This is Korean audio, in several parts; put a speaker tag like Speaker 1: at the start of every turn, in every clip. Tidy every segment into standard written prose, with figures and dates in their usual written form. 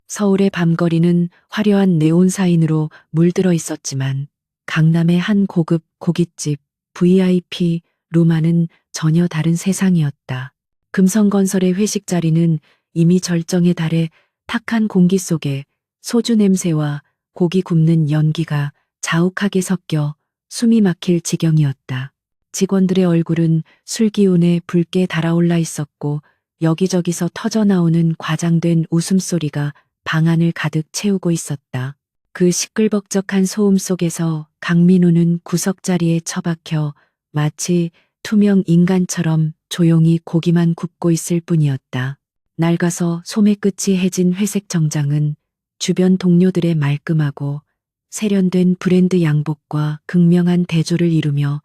Speaker 1: 서울의 밤거리는 화려한 네온 사인으로 물들어 있었지만 강남의 한 고급 고깃집 VIP 루마는 전혀 다른 세상이었다. 금성건설의 회식 자리는 이미 절정에 달해 탁한 공기 속에 소주 냄새와 고기 굽는 연기가 자욱하게 섞여 숨이 막힐 지경이었다. 직원들의 얼굴은 술 기운에 붉게 달아올라 있었고 여기저기서 터져나오는 과장된 웃음소리가 방안을 가득 채우고 있었다. 그 시끌벅적한 소음 속에서 강민우는 구석자리에 처박혀 마치 투명 인간처럼 조용히 고기만 굽고 있을 뿐이었다. 낡아서 소매 끝이 해진 회색 정장은 주변 동료들의 말끔하고 세련된 브랜드 양복과 극명한 대조를 이루며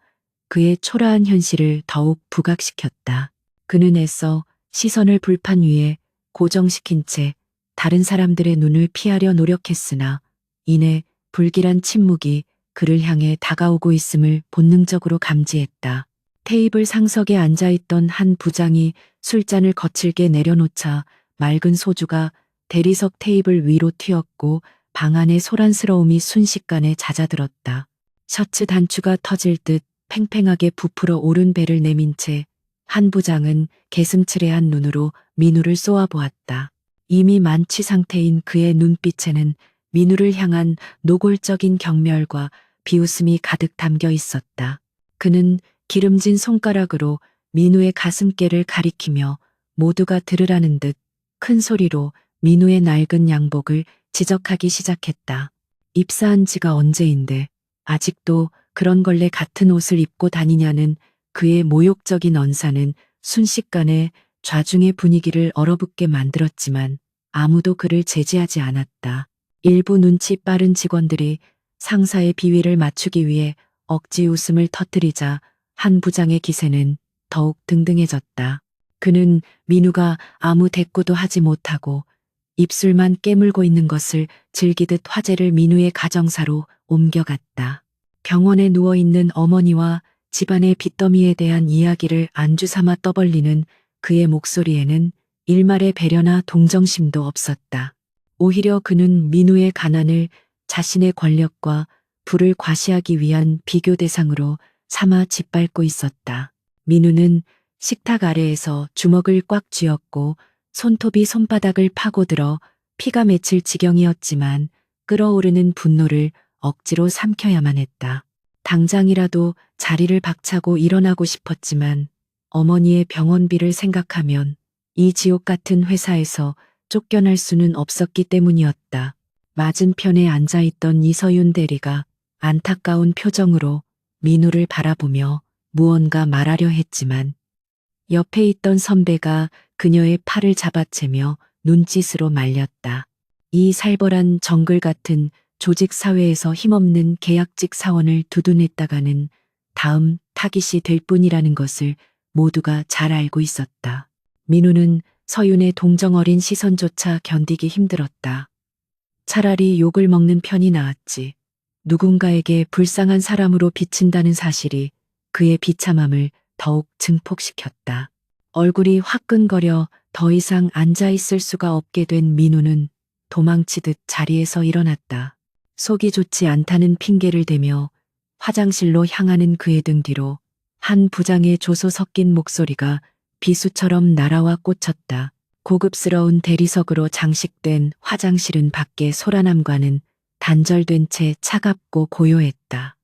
Speaker 1: 그의 초라한 현실을 더욱 부각시켰다. 그는 애써 시선을 불판 위에 고정시킨 채 다른 사람들의 눈을 피하려 노력했으나 이내 불길한 침묵이 그를 향해 다가오고 있음을 본능적으로 감지했다. 테이블 상석에 앉아있던 한 부장이 술잔을 거칠게 내려놓자 맑은 소주가 대리석 테이블 위로 튀었고 방 안의 소란스러움이 순식간에 잦아들었다. 셔츠 단추가 터질 듯 팽팽하게 부풀어 오른 배를 내민 채 한 부장은 개슴츠레한 눈으로 민우를 쏘아보았다. 이미 만취 상태인 그의 눈빛에는 민우를 향한 노골적인 경멸과 비웃음이 가득 담겨 있었다. 그는 기름진 손가락으로 민우의 가슴께를 가리키며 모두가 들으라는 듯 큰 소리로 민우의 낡은 양복을 지적하기 시작했다. 입사한 지가 언제인데 아직도 그런 걸레 같은 옷을 입고 다니냐는 그의 모욕적인 언사는 순식간에 좌중의 분위기를 얼어붙게 만들었지만 아무도 그를 제지하지 않았다. 일부 눈치 빠른 직원들이 상사의 비위를 맞추기 위해 억지 웃음을 터뜨리자 한 부장의 기세는 더욱 등등해졌다. 그는 민우가 아무 대꾸도 하지 못하고 입술만 깨물고 있는 것을 즐기듯 화제를 민우의 가정사로 옮겨갔다. 병원에 누워있는 어머니와 집안의 빚더미에 대한 이야기를 안주 삼아 떠벌리는 그의 목소리에는 일말의 배려나 동정심도 없었다. 오히려 그는 민우의 가난을 자신의 권력과 부를 과시하기 위한 비교 대상으로 삼아 짓밟고 있었다. 민우는 식탁 아래에서 주먹을 꽉 쥐었고 손톱이 손바닥을 파고들어 피가 맺힐 지경이었지만 끓어오르는 분노를 억지로 삼켜야만 했다. 당장이라도 자리를 박차고 일어나고 싶었지만 어머니의 병원비를 생각하면 이 지옥 같은 회사에서 쫓겨날 수는 없었기 때문이었다. 맞은편에 앉아있던 이서윤 대리가 안타까운 표정으로 민우를 바라보며 무언가 말하려 했지만 옆에 있던 선배가 그녀의 팔을 잡아채며 눈짓으로 말렸다. 이 살벌한 정글 같은 조직 사회에서 힘없는 계약직 사원을 두둔했다가는 다음 타깃이 될 뿐이라는 것을 모두가 잘 알고 있었다. 민우는 서윤의 동정 어린 시선조차 견디기 힘들었다. 차라리 욕을 먹는 편이 나았지. 누군가에게 불쌍한 사람으로 비친다는 사실이 그의 비참함을 더욱 증폭시켰다. 얼굴이 화끈거려 더 이상 앉아있을 수가 없게 된 민우는 도망치듯 자리에서 일어났다. 속이 좋지 않다는 핑계를 대며 화장실로 향하는 그의 등 뒤로 한 부장의 조소 섞인 목소리가 비수처럼 날아와 꽂혔다. 고급스러운 대리석으로 장식된 화장실은 밖의 소란함과는 단절된 채 차갑고 고요했다.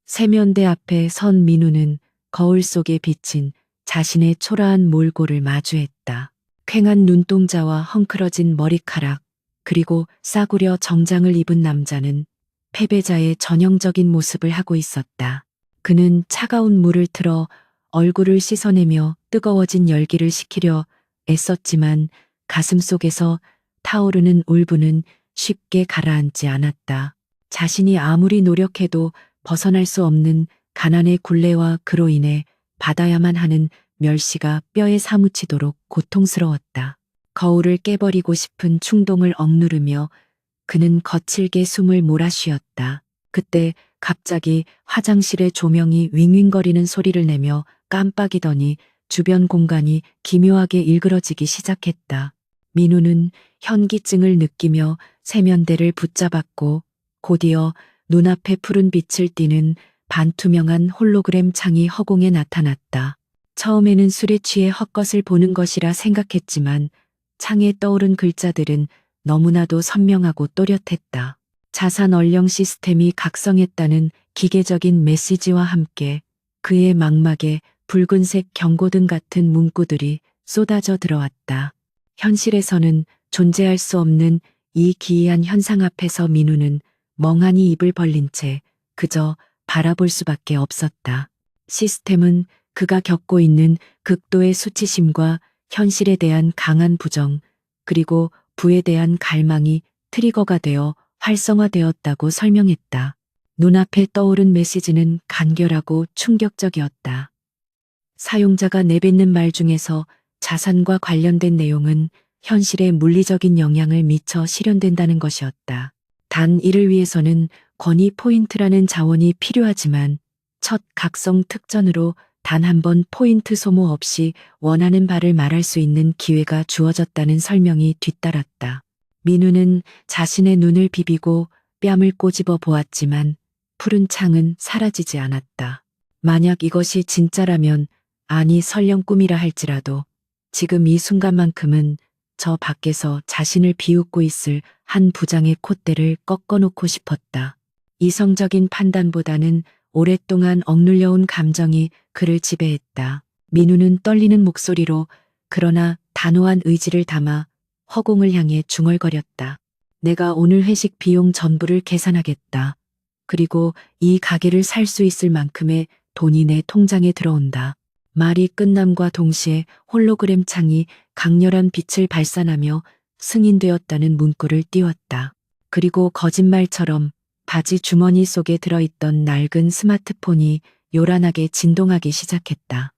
Speaker 1: 세면대 앞에 선 민우는 거울 속에 비친 자신의 초라한 몰골을 마주했다. 퀭한 눈동자와 헝클어진 머리카락, 그리고 싸구려 정장을 입은 남자는 패배자의 전형적인 모습을 하고 있었다. 그는 차가운 물을 틀어 얼굴을 씻어내며 뜨거워진 열기를 식히려 애썼지만 가슴속에서 타오르는 울분은 쉽게 가라앉지 않았다. 자신이 아무리 노력해도 벗어날 수 없는 가난의 굴레와 그로 인해 받아야만 하는 멸시가 뼈에 사무치도록 고통스러웠다. 거울을 깨버리고 싶은 충동을 억누르며 그는 거칠게 숨을 몰아쉬었다. 그때 갑자기 화장실의 조명이 윙윙거리는 소리를 내며 깜빡이더니 주변 공간이 기묘하게 일그러지기 시작했다. 민우는 현기증을 느끼며 세면대를 붙잡았고 곧이어 눈앞에 푸른 빛을 띠는 반투명한 홀로그램 창이 허공에 나타났다. 처음에는 술에 취해 헛것을 보는 것이라 생각했지만 창에 떠오른 글자들은 너무나도 선명하고 또렷했다. 자산 얼령 시스템이 각성했다는 기계적인 메시지와 함께 그의 망막에 붉은색 경고등 같은 문구들이 쏟아져 들어왔다. 현실에서는 존재할 수 없는 이 기이한 현상 앞에서 민우는 멍하니 입을 벌린 채 그저 바라볼 수밖에 없었다. 시스템은 그가 겪고 있는 극도의 수치심과 현실에 대한 강한 부정, 그리고 부에 대한 갈망이 트리거가 되어 활성화되었다고 설명했다. 눈앞에 떠오른 메시지는 간결하고 충격적이었다. 사용자가 내뱉는 말 중에서 자산과 관련된 내용은 현실에 물리적인 영향을 미쳐 실현된다는 것이었다. 단 이를 위해서는 권위 포인트라는 자원이 필요하지만 첫 각성 특전으로 단 한 번 포인트 소모 없이 원하는 바를 말할 수 있는 기회가 주어졌다는 설명이 뒤따랐다. 민우는 자신의 눈을 비비고 뺨을 꼬집어 보았지만 푸른 창은 사라지지 않았다. 만약 이것이 진짜라면, 아니 설령 꿈이라 할지라도 지금 이 순간만큼은 저 밖에서 자신을 비웃고 있을 한 부장의 콧대를 꺾어놓고 싶었다. 이성적인 판단보다는 오랫동안 억눌려온 감정이 그를 지배했다. 민우는 떨리는 목소리로 그러나 단호한 의지를 담아 허공을 향해 중얼거렸다. 내가 오늘 회식 비용 전부를 계산하겠다. 그리고 이 가게를 살 수 있을 만큼의 돈이 내 통장에 들어온다. 말이 끝남과 동시에 홀로그램 창이 강렬한 빛을 발산하며 승인되었다는 문구를 띄웠다. 그리고 거짓말처럼 바지 주머니 속에 들어있던 낡은 스마트폰이 요란하게 진동하기 시작했다.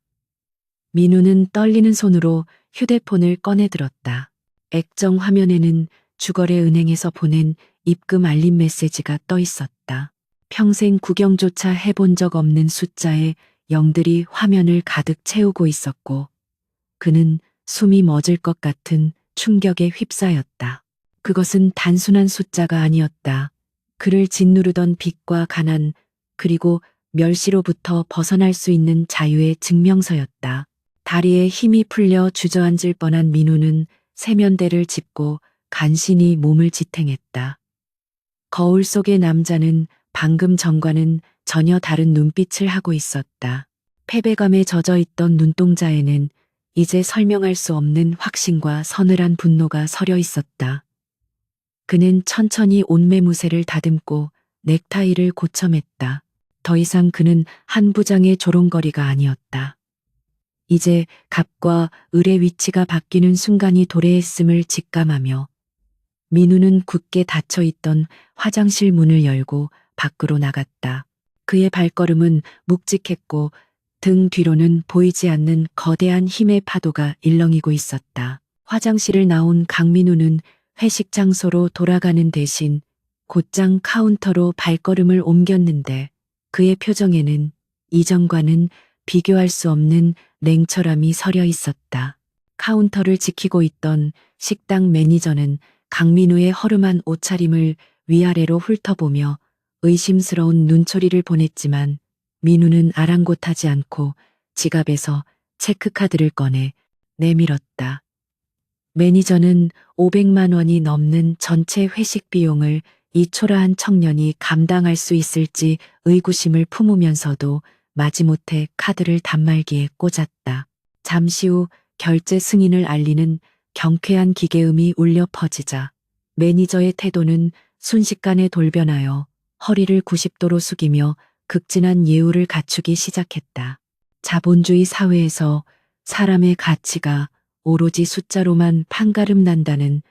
Speaker 1: 민우는 떨리는 손으로 휴대폰을 꺼내 들었다. 액정 화면에는 주거래 은행에서 보낸 입금 알림 메시지가 떠 있었다. 평생 구경조차 해본 적 없는 숫자에 영들이 화면을 가득 채우고 있었고 그는 숨이 멎을 것 같은 충격에 휩싸였다. 그것은 단순한 숫자가 아니었다. 그를 짓누르던 빚과 가난 그리고 멸시로부터 벗어날 수 있는 자유의 증명서였다. 다리에 힘이 풀려 주저앉을 뻔한 민우는 세면대를 짚고 간신히 몸을 지탱했다. 거울 속의 남자는 방금 전과는 전혀 다른 눈빛을 하고 있었다. 패배감에 젖어 있던 눈동자에는 이제 설명할 수 없는 확신과 서늘한 분노가 서려 있었다. 그는 천천히 옷매무새를 다듬고 넥타이를 고쳐맸다. 더 이상 그는 한 부장의 조롱거리가 아니었다. 이제 갑과 을의 위치가 바뀌는 순간이 도래했음을 직감하며 민우는 굳게 닫혀있던 화장실 문을 열고 밖으로 나갔다. 그의 발걸음은 묵직했고 등 뒤로는 보이지 않는 거대한 힘의 파도가 일렁이고 있었다. 화장실을 나온 강민우는 회식 장소로 돌아가는 대신 곧장 카운터로 발걸음을 옮겼는데 그의 표정에는 이전과는 비교할 수 없는 냉철함이 서려 있었다. 카운터를 지키고 있던 식당 매니저는 강민우의 허름한 옷차림을 위아래로 훑어보며 의심스러운 눈초리를 보냈지만 민우는 아랑곳하지 않고 지갑에서 체크카드를 꺼내 내밀었다. 매니저는 500만 원이 넘는 전체 회식 비용을 이 초라한 청년이 감당할 수 있을지 의구심을 품으면서도 마지못해 카드를 단말기에 꽂았다. 잠시 후 결제 승인을 알리는 경쾌한 기계음이 울려 퍼지자 매니저의 태도는 순식간에 돌변하여 허리를 90도로 숙이며 극진한 예우를 갖추기 시작했다. 자본주의 사회에서 사람의 가치가 오로지 숫자로만 판가름 난다는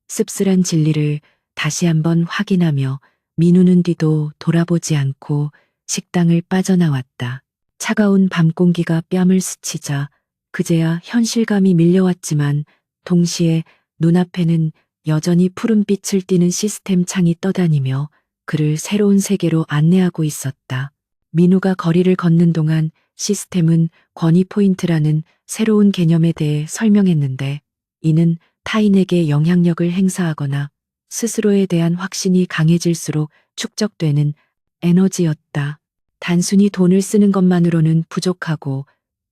Speaker 1: 씁쓸한 진리를 다시 한번 확인하며 민우는 뒤도 돌아보지 않고 식당을 빠져나왔다. 차가운 밤 공기가 뺨을 스치자 그제야 현실감이 밀려왔지만 동시에 눈앞에는 여전히 푸른빛을 띠는 시스템 창이 떠다니며 그를 새로운 세계로 안내하고 있었다. 민우가 거리를 걷는 동안 시스템은 권위 포인트라는 새로운 개념에 대해 설명했는데 이는 타인에게 영향력을 행사하거나 스스로에 대한 확신이 강해질수록 축적되는 에너지였다. 단순히 돈을 쓰는 것만으로는 부족하고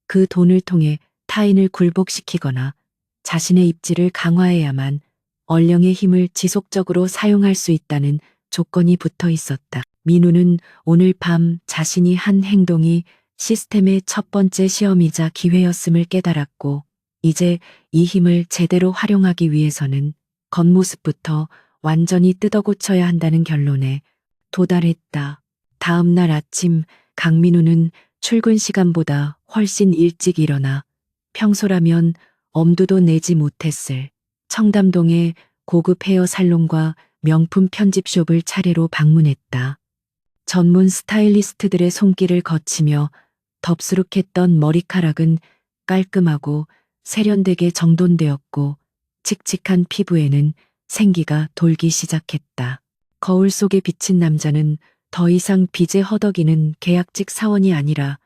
Speaker 1: 그 돈을 통해 타인을 굴복시키거나 자신의 입지를 강화해야만 얼령의 힘을 지속적으로 사용할 수 있다는 조건이 붙어 있었다. 민우는 오늘 밤 자신이 한 행동이 시스템의 첫 번째 시험이자 기회였음을 깨달았고, 이제 이 힘을 제대로 활용하기 위해서는 겉모습부터 완전히 뜯어고쳐야 한다는 결론에 도달했다. 다음 날 아침 강민우는 출근 시간보다 훨씬 일찍 일어나 평소라면 엄두도 내지 못했을 청담동의 고급 헤어 살롱과 명품 편집숍을 차례로 방문했다. 전문 스타일리스트들의 손길을 거치며 덥수룩했던 머리카락은 깔끔하고 세련되게 정돈되었고, 칙칙한 피부에는 생기가 돌기 시작했다. 거울 속에 비친 남자는 더 이상 빚에 허덕이는 계약직 사원이 아니라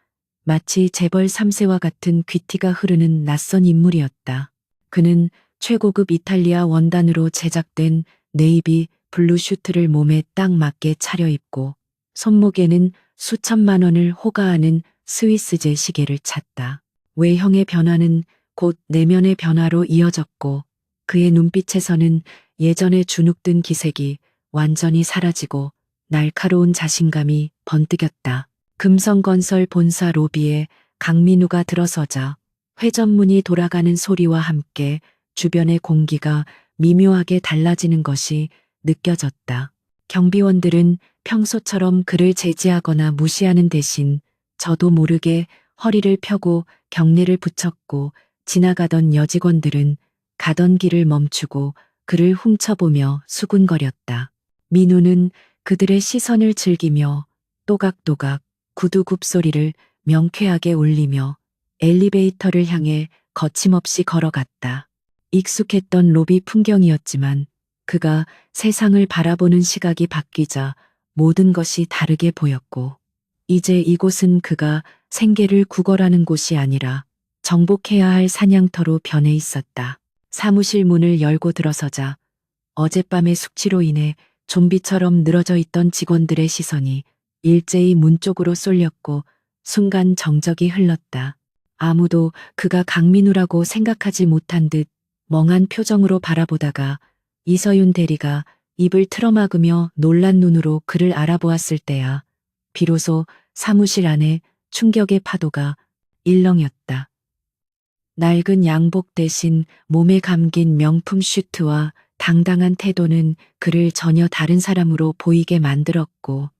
Speaker 1: 마치 재벌 3세와 같은 귀티가 흐르는 낯선 인물이었다. 그는 최고급 이탈리아 원단으로 제작된 네이비 블루 슈트를 몸에 딱 맞게 차려입고, 손목에는 수천만 원을 호가하는 스위스제 시계를 찼다. 외형의 변화는 곧 내면의 변화로 이어졌고, 그의 눈빛에서는 예전에 주눅든 기색이 완전히 사라지고 날카로운 자신감이 번뜩였다. 금성건설 본사 로비에 강민우가 들어서자 회전문이 돌아가는 소리와 함께 주변의 공기가 미묘하게 달라지는 것이 느껴졌다. 경비원들은 평소처럼 그를 제지하거나 무시하는 대신 저도 모르게 허리를 펴고 경례를 붙였고, 지나가던 여직원들은 가던 길을 멈추고 그를 훔쳐보며 수군거렸다. 민우는 그들의 시선을 즐기며 또각또각 구두 굽소리를 명쾌하게 울리며 엘리베이터를 향해 거침없이 걸어갔다. 익숙했던 로비 풍경이었지만 그가 세상을 바라보는 시각이 바뀌자 모든 것이 다르게 보였고, 이제 이곳은 그가 생계를 구걸하는 곳이 아니라 정복해야 할 사냥터로 변해 있었다. 사무실 문을 열고 들어서자 어젯밤의 숙취로 인해 좀비처럼 늘어져 있던 직원들의 시선이 일제히 문 쪽으로 쏠렸고, 순간 정적이 흘렀다. 아무도 그가 강민우라고 생각하지 못한 듯 멍한 표정으로 바라보다가 이서윤 대리가 입을 틀어막으며 놀란 눈으로 그를 알아보았을 때야 비로소 사무실 안에 충격의 파도가 일렁였다. 낡은 양복 대신 몸에 감긴 명품 슈트와 당당한 태도는 그를 전혀 다른 사람으로 보이게 만들었고,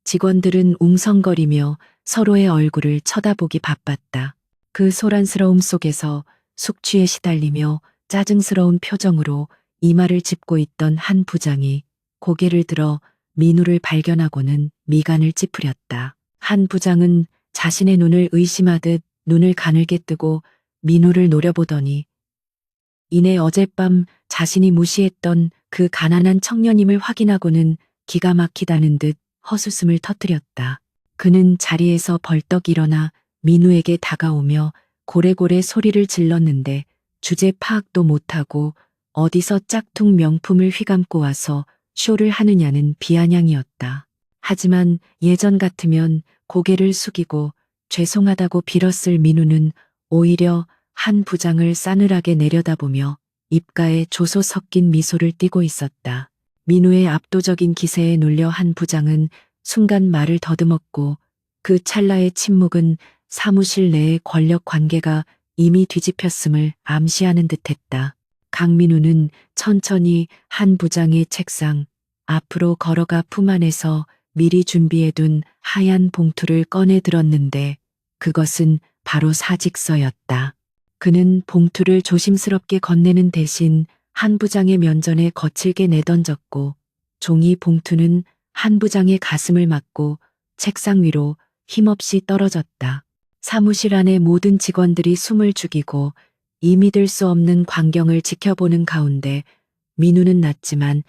Speaker 1: 직원들은 웅성거리며 서로의 얼굴을 쳐다보기 바빴다. 그 소란스러움 속에서 숙취에 시달리며 짜증스러운 표정으로 이마를 짚고 있던 한 부장이 고개를 들어 민우를 발견하고는 미간을 찌푸렸다. 한 부장은 자신의 눈을 의심하듯 눈을 가늘게 뜨고 민우를 노려보더니 이내 어젯밤 자신이 무시했던 그 가난한 청년임을 확인하고는 기가 막히다는 듯 헛웃음을 터뜨렸다. 그는 자리에서 벌떡 일어나 민우에게 다가오며 고래고래 소리를 질렀는데 주제 파악도 못하고 어디서 짝퉁 명품을 휘감고 와서 쇼를 하느냐는 비아냥이었다. 하지만 예전 같으면 고개를 숙이고 죄송하다고 빌었을 민우는 오히려 한 부장을 싸늘하게 내려다보며 입가에 조소 섞인 미소를 띠고 있었다. 민우의 압도적인 기세에 놀려 한 부장은 순간 말을 더듬었고, 그 찰나의 침묵은 사무실 내의 권력 관계가 이미 뒤집혔음을 암시하는 듯했다. 강민우는 천천히 한 부장의 책상 앞으로 걸어가 품 안에서 미리 준비해둔 하얀 봉투를 꺼내 들었는데 그것은 바로 사직서였다. 그는 봉투를 조심스럽게 건네는 대신 한 부장의 면전에 거칠게 내던졌고, 종이 봉투는 한 부장의 가슴을 맞고 책상 위로 힘없이 떨어졌다. 사무실 안의 모든 직원들이 숨을 죽이고 이 믿을 수 없는 광경을 지켜보는 가운데 민우는 낮지만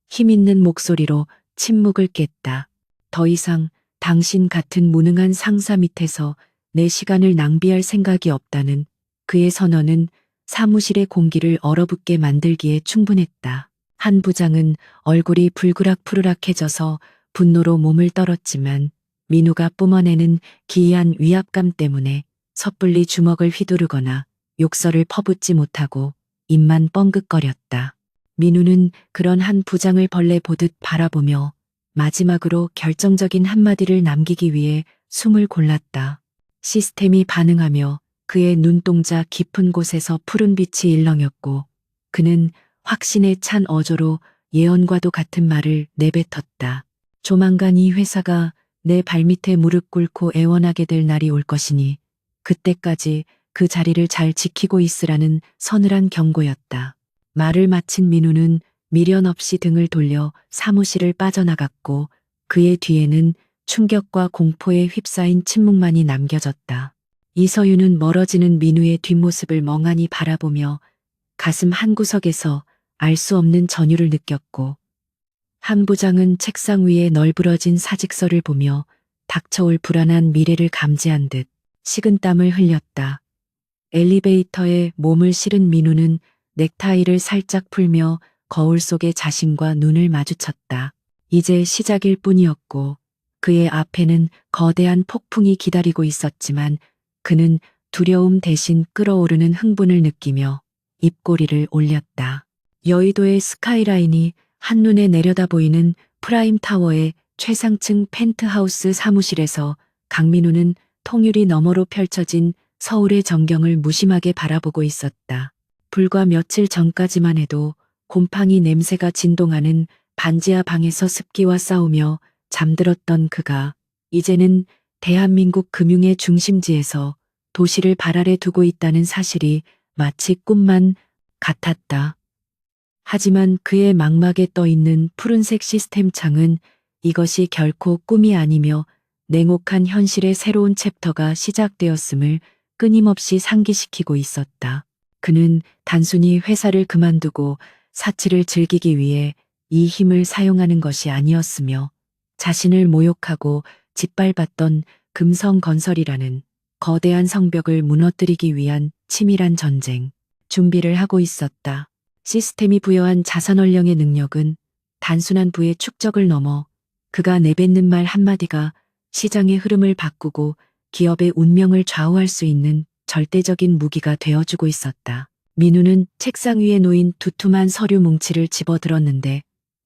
Speaker 1: 힘있는 목소리로 침묵을 깼다. 더 이상 당신 같은 무능한 상사 밑에서 내 시간을 낭비할 생각이 없다는 그의 선언은 사무실의 공기를 얼어붙게 만들기에 충분했다. 한 부장은 얼굴이 불그락푸르락해져서 분노로 몸을 떨었지만 민우가 뿜어내는 기이한 위압감 때문에 섣불리 주먹을 휘두르거나 욕설을 퍼붓지 못하고 입만 뻥긋거렸다. 민우는 그런 한 부장을 벌레 보듯 바라보며 마지막으로 결정적인 한마디를 남기기 위해 숨을 골랐다. 시스템이 반응하며 그의 눈동자 깊은 곳에서 푸른 빛이 일렁였고 그는 확신에 찬 어조로 예언과도 같은 말을 내뱉었다. 조만간 이 회사가 내 발밑에 무릎 꿇고 애원하게 될 날이 올 것이니 그때까지 그 자리를 잘 지키고 있으라는 서늘한 경고였다. 말을 마친 민우는 미련 없이 등을 돌려 사무실을 빠져나갔고 그의 뒤에는 충격과 공포에 휩싸인 침묵만이 남겨졌다. 이서윤은 멀어지는 민우의 뒷모습을 멍하니 바라보며 가슴 한구석에서 알 수 없는 전율을 느꼈고 한 부장은 책상 위에 널브러진 사직서를 보며 닥쳐올 불안한 미래를 감지한 듯 식은땀을 흘렸다. 엘리베이터에 몸을 실은 민우는 넥타이를 살짝 풀며 거울 속의 자신과 눈을 마주쳤다. 이제 시작일 뿐이었고 그의 앞에는 거대한 폭풍이 기다리고 있었지만 그는 두려움 대신 끓어오르는 흥분을 느끼며 입꼬리를 올렸다. 여의도의 스카이라인이 한눈에 내려다 보이는 프라임타워의 최상층 펜트하우스 사무실에서 강민우는 통유리 너머로 펼쳐진 서울의 전경을 무심하게 바라보고 있었다. 불과 며칠 전까지만 해도 곰팡이 냄새가 진동하는 반지하 방에서 습기와 싸우며 잠들었던 그가 이제는 대한민국 금융의 중심지에서 도시를 발 아래 두고 있다는 사실이 마치 꿈만 같았다. 하지만 그의 망막에 떠있는 푸른색 시스템 창은 이것이 결코 꿈이 아니며 냉혹한 현실의 새로운 챕터가 시작되었음을 끊임없이 상기시키고 있었다. 그는 단순히 회사를 그만두고 사치를 즐기기 위해 이 힘을 사용하는 것이 아니었으며 자신을 모욕하고 짓밟았던 금성건설이라는 거대한 성벽을 무너뜨리기 위한 치밀한 전쟁 준비를 하고 있었다. 시스템이 부여한 자산원령의 능력은 단순한 부의 축적을 넘어 그가 내뱉는 말 한마디가 시장의 흐름을 바꾸고 기업의 운명을 좌우할 수 있는 절대적인 무기가 되어주고 있었다. 민우는 책상 위에 놓인 두툼한 서류 뭉치를 집어들었는데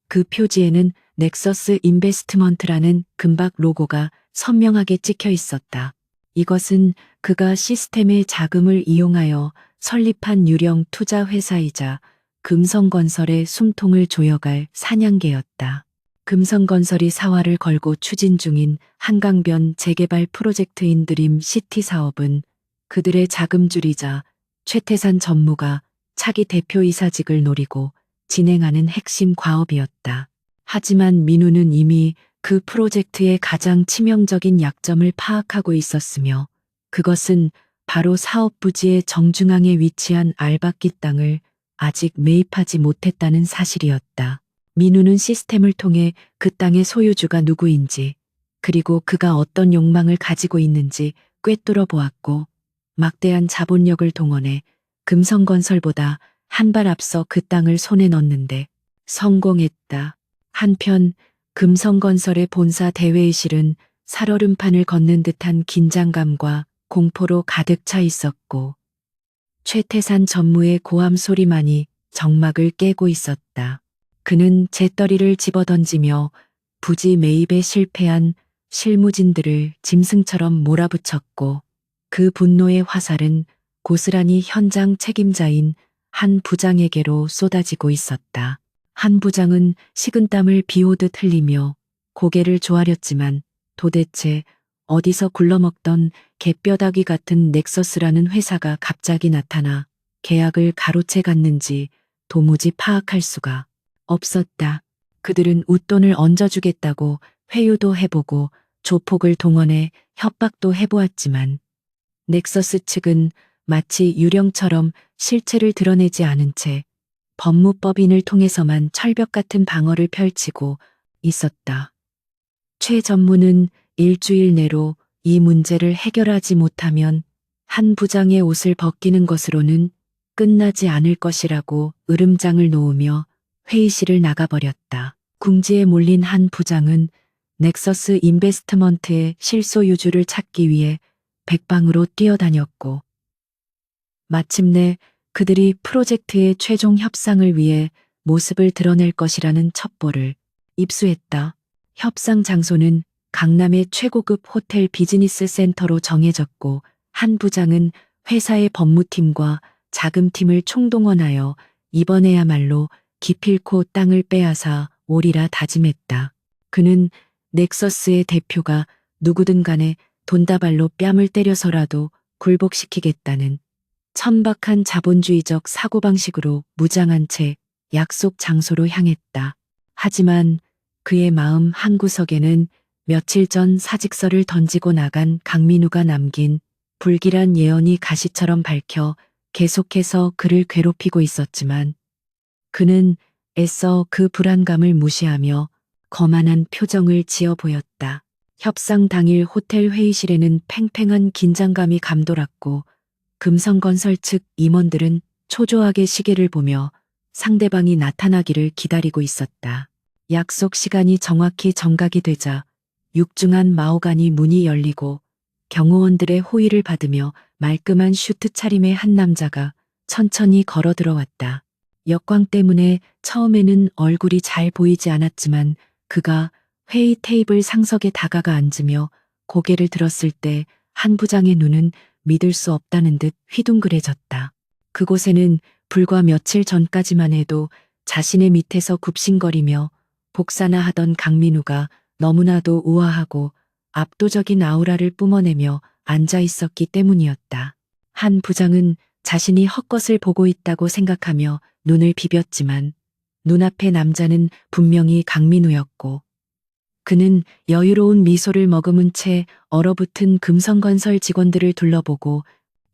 Speaker 1: 그 표지에는 넥서스 인베스트먼트라는 금박 로고가 선명하게 찍혀 있었다. 이것은 그가 시스템의 자금을 이용하여 설립한 유령 투자 회사이자 금성건설의 숨통을 조여갈 사냥개였다. 금성건설이 사활을 걸고 추진 중인 한강변 재개발 프로젝트인 드림 시티 사업은 그들의 자금줄이자 최태산 전무가 차기 대표이사직을 노리고 진행하는 핵심 과업이었다. 하지만 민우는 이미 그 프로젝트의 가장 치명적인 약점을 파악하고 있었으며 그것은 바로 사업 부지의 정중앙에 위치한 알박기 땅을 아직 매입하지 못했다는 사실이었다. 민우는 시스템을 통해 그 땅의 소유주가 누구인지 그리고 그가 어떤 욕망을 가지고 있는지 꿰뚫어 보았고 막대한 자본력을 동원해 금성건설보다 한 발 앞서 그 땅을 손에 넣는데 성공했다. 한편 금성건설의 본사 대회의실은 살얼음판을 걷는 듯한 긴장감과 공포로 가득 차 있었고 최태산 전무의 고함 소리만이 정막을 깨고 있었다. 그는 재떨이를 집어던지며 부지 매입에 실패한 실무진들을 짐승처럼 몰아붙였고 그 분노의 화살은 고스란히 현장 책임자인 한 부장에게로 쏟아지고 있었다. 한 부장은 식은땀을 비오듯 흘리며 고개를 조아렸지만 도대체 어디서 굴러먹던 개뼈다귀 같은 넥서스라는 회사가 갑자기 나타나 계약을 가로채 갔는지 도무지 파악할 수가 없었다. 그들은 웃돈을 얹어주겠다고 회유도 해보고 조폭을 동원해 협박도 해보았지만 넥서스 측은 마치 유령처럼 실체를 드러내지 않은 채 법무법인을 통해서만 철벽 같은 방어를 펼치고 있었다. 최 전무는 일주일 내로 이 문제를 해결하지 못하면 한 부장의 옷을 벗기는 것으로는 끝나지 않을 것이라고 으름장을 놓으며 회의실을 나가버렸다. 궁지에 몰린 한 부장은 넥서스 인베스트먼트의 실소유주를 찾기 위해 백방으로 뛰어다녔고, 마침내 그들이 프로젝트의 최종 협상을 위해 모습을 드러낼 것이라는 첩보를 입수했다. 협상 장소는 강남의 최고급 호텔 비즈니스 센터로 정해졌고, 한 부장은 회사의 법무팀과 자금팀을 총동원하여 이번에야말로 기필코 땅을 빼앗아 오리라 다짐했다. 그는 넥서스의 대표가 누구든 간에 돈다발로 뺨을 때려서라도 굴복시키겠다는 천박한 자본주의적 사고방식으로 무장한 채 약속 장소로 향했다. 하지만 그의 마음 한구석에는 며칠 전 사직서를 던지고 나간 강민우가 남긴 불길한 예언이 가시처럼 밝혀 계속해서 그를 괴롭히고 있었지만, 그는 애써 그 불안감을 무시하며 거만한 표정을 지어 보였다. 협상 당일 호텔 회의실에는 팽팽한 긴장감이 감돌았고, 금성건설 측 임원들은 초조하게 시계를 보며 상대방이 나타나기를 기다리고 있었다. 약속 시간이 정확히 정각이 되자 육중한 마호가니 문이 열리고 경호원들의 호의를 받으며 말끔한 슈트 차림의 한 남자가 천천히 걸어 들어왔다. 역광 때문에 처음에는 얼굴이 잘 보이지 않았지만, 그가 회의 테이블 상석에 다가가 앉으며 고개를 들었을 때 한 부장의 눈은 믿을 수 없다는 듯 휘둥그레졌다. 그곳에는 불과 며칠 전까지만 해도 자신의 밑에서 굽신거리며 복사나 하던 강민우가 너무나도 우아하고 압도적인 아우라를 뿜어내며 앉아 있었기 때문이었다. 한 부장은 자신이 헛것을 보고 있다고 생각하며 눈을 비볐지만, 눈앞의 남자는 분명히 강민우였고, 그는 여유로운 미소를 머금은 채 얼어붙은 금성건설 직원들을 둘러보고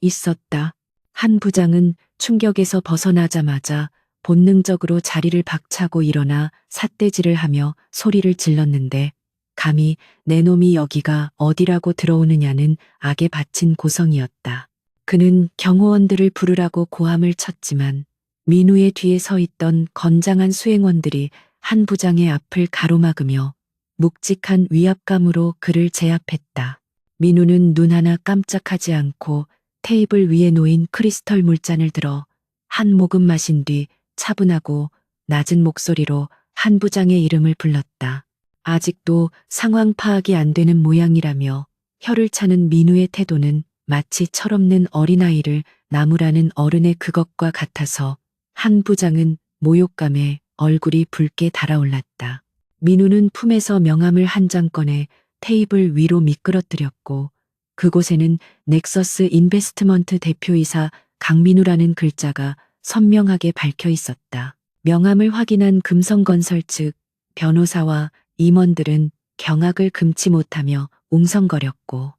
Speaker 1: 있었다. 한 부장은 충격에서 벗어나자마자 본능적으로 자리를 박차고 일어나 삿대질을 하며 소리를 질렀는데, 감히 내 놈이 여기가 어디라고 들어오느냐는 악에 바친 고성이었다. 그는 경호원들을 부르라고 고함을 쳤지만, 민우의 뒤에 서 있던 건장한 수행원들이 한 부장의 앞을 가로막으며 묵직한 위압감으로 그를 제압했다. 민우는 눈 하나 깜짝하지 않고 테이블 위에 놓인 크리스털 물잔을 들어 한 모금 마신 뒤 차분하고 낮은 목소리로 한 부장의 이름을 불렀다. 아직도 상황 파악이 안 되는 모양이라며 혀를 차는 민우의 태도는 마치 철없는 어린아이를 나무라는 어른의 그것과 같아서 한 부장은 모욕감에 얼굴이 붉게 달아올랐다. 민우는 품에서 명함을 한 장 꺼내 테이블 위로 미끄러뜨렸고, 그곳에는 넥서스 인베스트먼트 대표이사 강민우라는 글자가 선명하게 박혀 있었다. 명함을 확인한 금성건설 측 변호사와 임원들은 경악을 금치 못하며 웅성거렸고,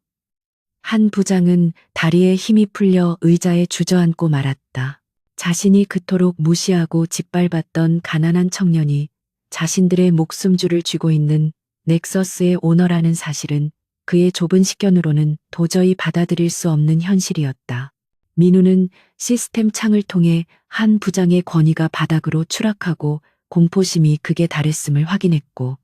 Speaker 1: 한 부장은 다리에 힘이 풀려 의자에 주저앉고 말았다. 자신이 그토록 무시하고 짓밟았던 가난한 청년이 자신들의 목숨줄을 쥐고 있는 넥서스의 오너라는 사실은 그의 좁은 식견으로는 도저히 받아들일 수 없는 현실이었다. 민우는 시스템 창을 통해 한 부장의 권위가 바닥으로 추락하고 공포심이 극에 달했음을 확인했고,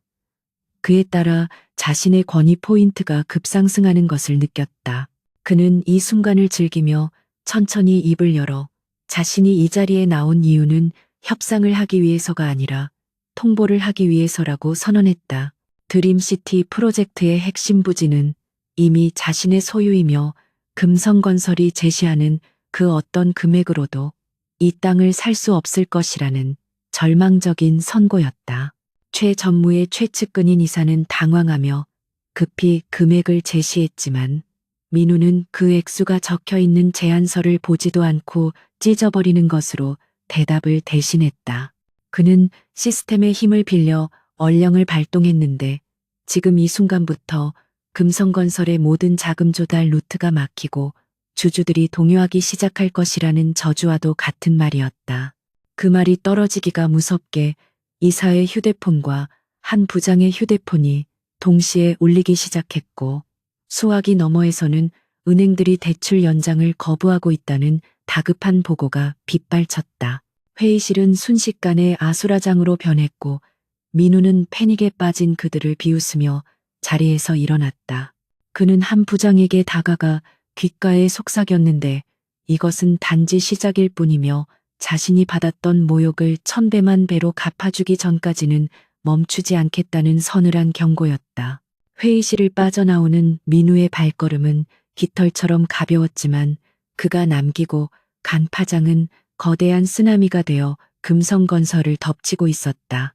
Speaker 1: 그에 따라 자신의 권위 포인트가 급상승하는 것을 느꼈다. 그는 이 순간을 즐기며 천천히 입을 열어 자신이 이 자리에 나온 이유는 협상을 하기 위해서가 아니라 통보를 하기 위해서라고 선언했다. 드림시티 프로젝트의 핵심 부지는 이미 자신의 소유이며 금성건설이 제시하는 그 어떤 금액으로도 이 땅을 살 수 없을 것이라는 절망적인 선고였다. 최전무의 최측근인 이사는 당황하며 급히 금액을 제시했지만, 민우는 그 액수가 적혀 있는 제안서를 보지도 않고 찢어버리는 것으로 대답을 대신했다. 그는 시스템의 힘을 빌려 얼령을 발동했는데, 지금 이 순간부터 금성건설의 모든 자금 조달 루트가 막히고 주주들이 동요하기 시작할 것이라는 저주와도 같은 말이었다. 그 말이 떨어지기가 무섭게 이사의 휴대폰과 한 부장의 휴대폰이 동시에 울리기 시작했고, 수화기 너머에서는 은행들이 대출 연장을 거부하고 있다는 다급한 보고가 빗발쳤다. 회의실은 순식간에 아수라장으로 변했고 민우는 패닉에 빠진 그들을 비웃으며 자리에서 일어났다. 그는 한 부장에게 다가가 귓가에 속삭였는데 이것은 단지 시작일 뿐이며 자신이 받았던 모욕을 1000배만 배로 갚아주기 전까지는 멈추지 않겠다는 서늘한 경고였다. 회의실을 빠져나오는 민우의 발걸음은 깃털처럼 가벼웠지만 그가 남기고 간 파장은 거대한 쓰나미가 되어 금성건설을 덮치고 있었다.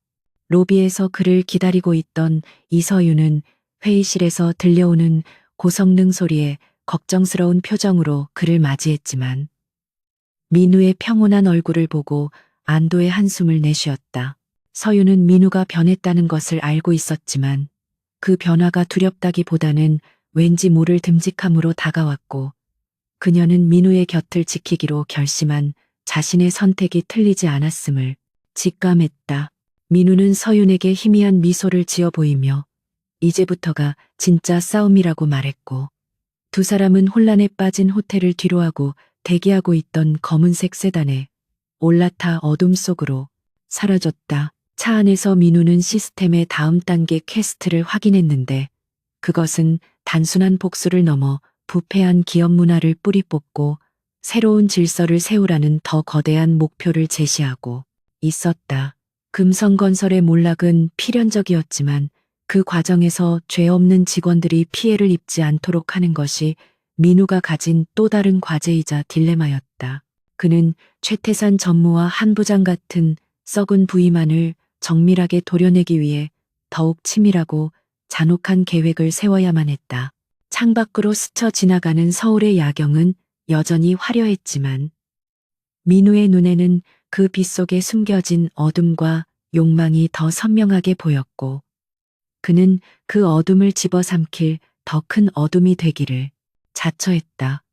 Speaker 1: 로비에서 그를 기다리고 있던 이서윤은 회의실에서 들려오는 고성능 소리에 걱정스러운 표정으로 그를 맞이했지만 민우의 평온한 얼굴을 보고 안도의 한숨을 내쉬었다. 서윤은 민우가 변했다는 것을 알고 있었지만 그 변화가 두렵다기보다는 왠지 모를 듬직함으로 다가왔고 그녀는 민우의 곁을 지키기로 결심한 자신의 선택이 틀리지 않았음을 직감했다. 민우는 서윤에게 희미한 미소를 지어 보이며 이제부터가 진짜 싸움이라고 말했고 두 사람은 혼란에 빠진 호텔을 뒤로하고 대기하고 있던 검은색 세단에 올라타 어둠 속으로 사라졌다. 차 안에서 민우는 시스템의 다음 단계 퀘스트를 확인했는데 그것은 단순한 복수를 넘어 부패한 기업 문화를 뿌리 뽑고 새로운 질서를 세우라는 더 거대한 목표를 제시하고 있었다. 금성건설의 몰락은 필연적이었지만 그 과정에서 죄 없는 직원들이 피해를 입지 않도록 하는 것이 민우가 가진 또 다른 과제이자 딜레마였다. 그는 최태산 전무와 한 부장 같은 썩은 부위만을 정밀하게 도려내기 위해 더욱 치밀하고 잔혹한 계획을 세워야만 했다. 창밖으로 스쳐 지나가는 서울의 야경은 여전히 화려했지만 민우의 눈에는 그 빛 속에 숨겨진 어둠과 욕망이 더 선명하게 보였고 그는 그 어둠을 집어삼킬 더 큰 어둠이 되기를 자처했다.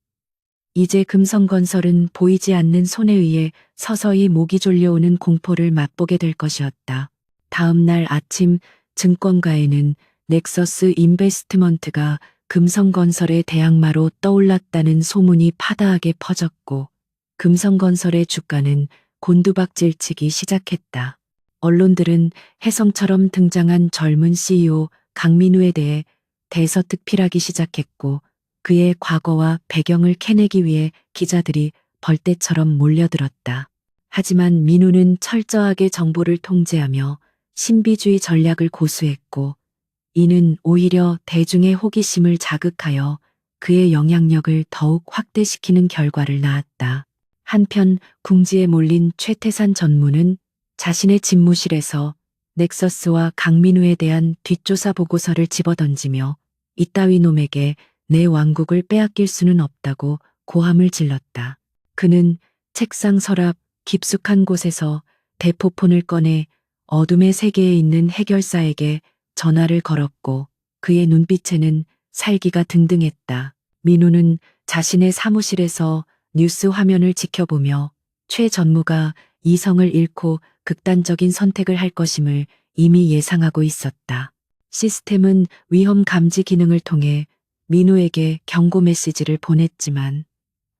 Speaker 1: 이제 금성건설은 보이지 않는 손에 의해 서서히 목이 졸려오는 공포를 맛보게 될 것이었다. 다음 날 아침 증권가에는 넥서스 인베스트먼트가 금성건설의 대항마로 떠올랐다는 소문이 파다하게 퍼졌고 금성건설의 주가는 곤두박질치기 시작했다. 언론들은 혜성처럼 등장한 젊은 CEO 강민우에 대해 대서특필하기 시작했고 그의 과거와 배경을 캐내기 위해 기자들이 벌떼처럼 몰려들었다. 하지만 민우는 철저하게 정보를 통제하며 신비주의 전략을 고수했고 이는 오히려 대중의 호기심을 자극하여 그의 영향력을 더욱 확대시키는 결과를 낳았다. 한편 궁지에 몰린 최태산 전무는 자신의 집무실에서 넥서스와 강민우에 대한 뒷조사 보고서를 집어던지며 이따위 놈에게 내 왕국을 빼앗길 수는 없다고 고함을 질렀다. 그는 책상 서랍 깊숙한 곳에서 대포폰을 꺼내 어둠의 세계에 있는 해결사에게 전화를 걸었고 그의 눈빛에는 살기가 등등했다. 민우는 자신의 사무실에서 뉴스 화면을 지켜보며 최 전무가 이성을 잃고 극단적인 선택을 할 것임을 이미 예상하고 있었다. 시스템은 위험 감지 기능을 통해 민우에게 경고 메시지를 보냈지만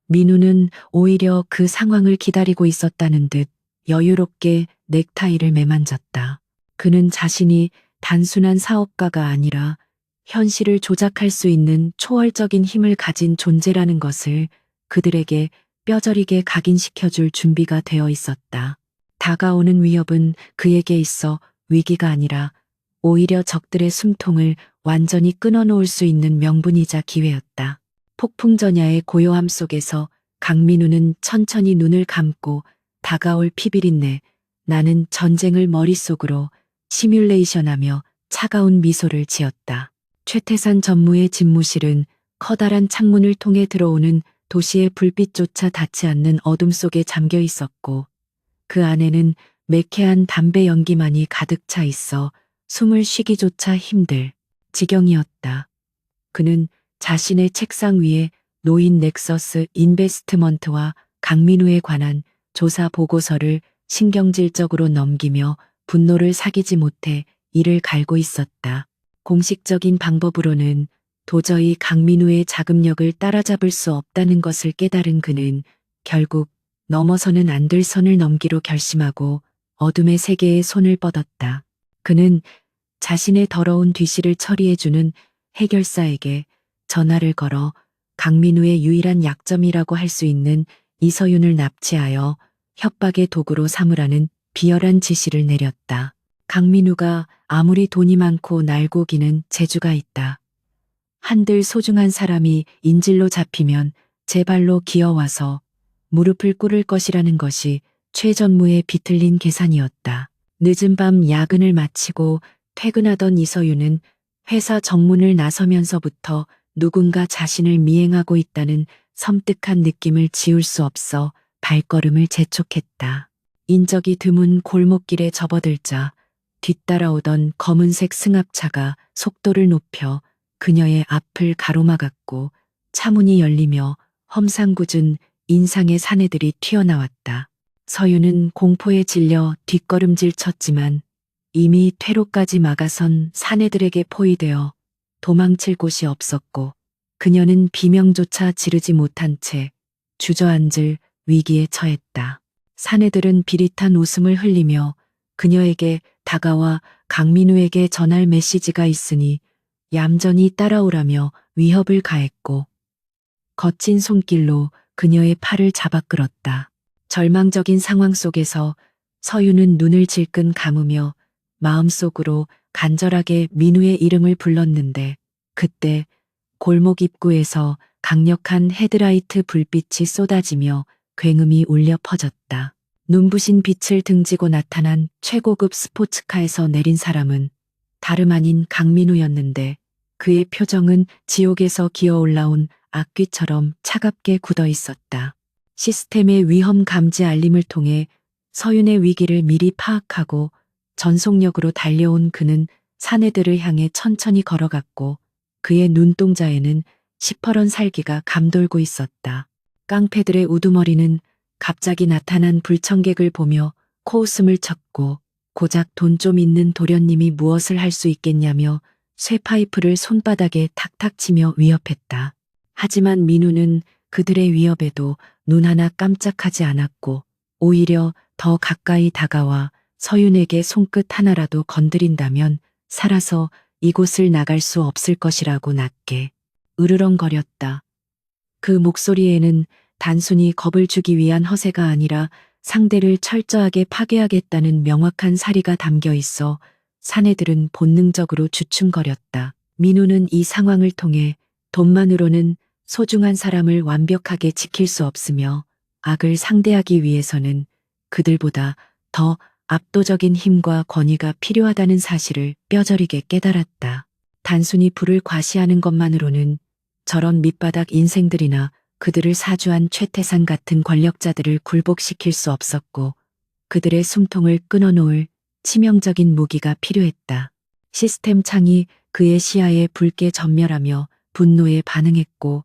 Speaker 1: 민우는 오히려 그 상황을 기다리고 있었다는 듯 여유롭게 넥타이를 매만졌다. 그는 자신이 단순한 사업가가 아니라 현실을 조작할 수 있는 초월적인 힘을 가진 존재라는 것을 그들에게 뼈저리게 각인시켜줄 준비가 되어 있었다. 다가오는 위협은 그에게 있어 위기가 아니라 오히려 적들의 숨통을 완전히 끊어놓을 수 있는 명분이자 기회였다. 폭풍전야의 고요함 속에서 강민우는 천천히 눈을 감고 다가올 피비린내, 나는 전쟁을 머릿속으로 시뮬레이션하며 차가운 미소를 지었다. 최태산 전무의 집무실은 커다란 창문을 통해 들어오는 도시의 불빛조차 닿지 않는 어둠 속에 잠겨 있었고 그 안에는 매캐한 담배 연기만이 가득 차 있어 숨을 쉬기조차 힘들 지경이었다. 그는 자신의 책상 위에 놓인 넥서스 인베스트먼트와 강민우에 관한 조사 보고서를 신경질적으로 넘기며 분노를 사기지 못해 이를 갈고 있었다. 공식적인 방법으로는 도저히 강민우의 자금력을 따라잡을 수 없다는 것을 깨달은 그는 결국 넘어서는 안 될 선을 넘기로 결심하고 어둠의 세계에 손을 뻗었다. 그는 자신의 더러운 뒤실을 처리해주는 해결사에게 전화를 걸어 강민우의 유일한 약점이라고 할 수 있는 이서윤을 납치하여 협박의 도구로 삼으라는 비열한 지시를 내렸다. 강민우가 아무리 돈이 많고 날고 기는 재주가 있다. 한들 소중한 사람이 인질로 잡히면 제 발로 기어와서 무릎을 꿇을 것이라는 것이 최전무의 비틀린 계산이었다. 늦은 밤 야근을 마치고 퇴근하던 이서윤은 회사 정문을 나서면서부터 누군가 자신을 미행하고 있다는 섬뜩한 느낌을 지울 수 없어 발걸음을 재촉했다. 인적이 드문 골목길에 접어들자 뒤따라오던 검은색 승합차가 속도를 높여 그녀의 앞을 가로막았고 차문이 열리며 험상궂은 인상의 사내들이 튀어나왔다. 서윤은 공포에 질려 뒷걸음질 쳤지만 이미 퇴로까지 막아선 사내들에게 포위되어 도망칠 곳이 없었고 그녀는 비명조차 지르지 못한 채 주저앉을 위기에 처했다. 사내들은 비릿한 웃음을 흘리며 그녀에게 다가와 강민우에게 전할 메시지가 있으니 얌전히 따라오라며 위협을 가했고 거친 손길로 그녀의 팔을 잡아 끌었다. 절망적인 상황 속에서 서윤은 눈을 질끈 감으며 마음속으로 간절하게 민우의 이름을 불렀는데 그때 골목 입구에서 강력한 헤드라이트 불빛이 쏟아지며 굉음이 울려 퍼졌다. 눈부신 빛을 등지고 나타난 최고급 스포츠카에서 내린 사람은 다름 아닌 강민우였는데 그의 표정은 지옥에서 기어 올라온 악귀처럼 차갑게 굳어 있었다. 시스템의 위험 감지 알림을 통해 서윤의 위기를 미리 파악하고 전속력으로 달려온 그는 사내들을 향해 천천히 걸어갔고 그의 눈동자에는 시퍼런 살기가 감돌고 있었다. 깡패들의 우두머리는 갑자기 나타난 불청객을 보며 코웃음을 쳤고 고작 돈 좀 있는 도련님이 무엇을 할 수 있겠냐며 쇠파이프를 손바닥에 탁탁 치며 위협했다. 하지만 민우는 그들의 위협에도 눈 하나 깜짝하지 않았고 오히려 더 가까이 다가와 서윤에게 손끝 하나라도 건드린다면 살아서 이곳을 나갈 수 없을 것이라고 낮게 으르렁거렸다. 그 목소리에는 단순히 겁을 주기 위한 허세가 아니라 상대를 철저하게 파괴하겠다는 명확한 사리가 담겨 있어 사내들은 본능적으로 주춤거렸다. 민우는 이 상황을 통해 돈만으로는 소중한 사람을 완벽하게 지킬 수 없으며 악을 상대하기 위해서는 그들보다 더 압도적인 힘과 권위가 필요하다는 사실을 뼈저리게 깨달았다. 단순히 불을 과시하는 것만으로는 저런 밑바닥 인생들이나 그들을 사주한 최태산 같은 권력자들을 굴복시킬 수 없었고 그들의 숨통을 끊어놓을 치명적인 무기가 필요했다. 시스템 창이 그의 시야에 붉게 전멸하며 분노에 반응했고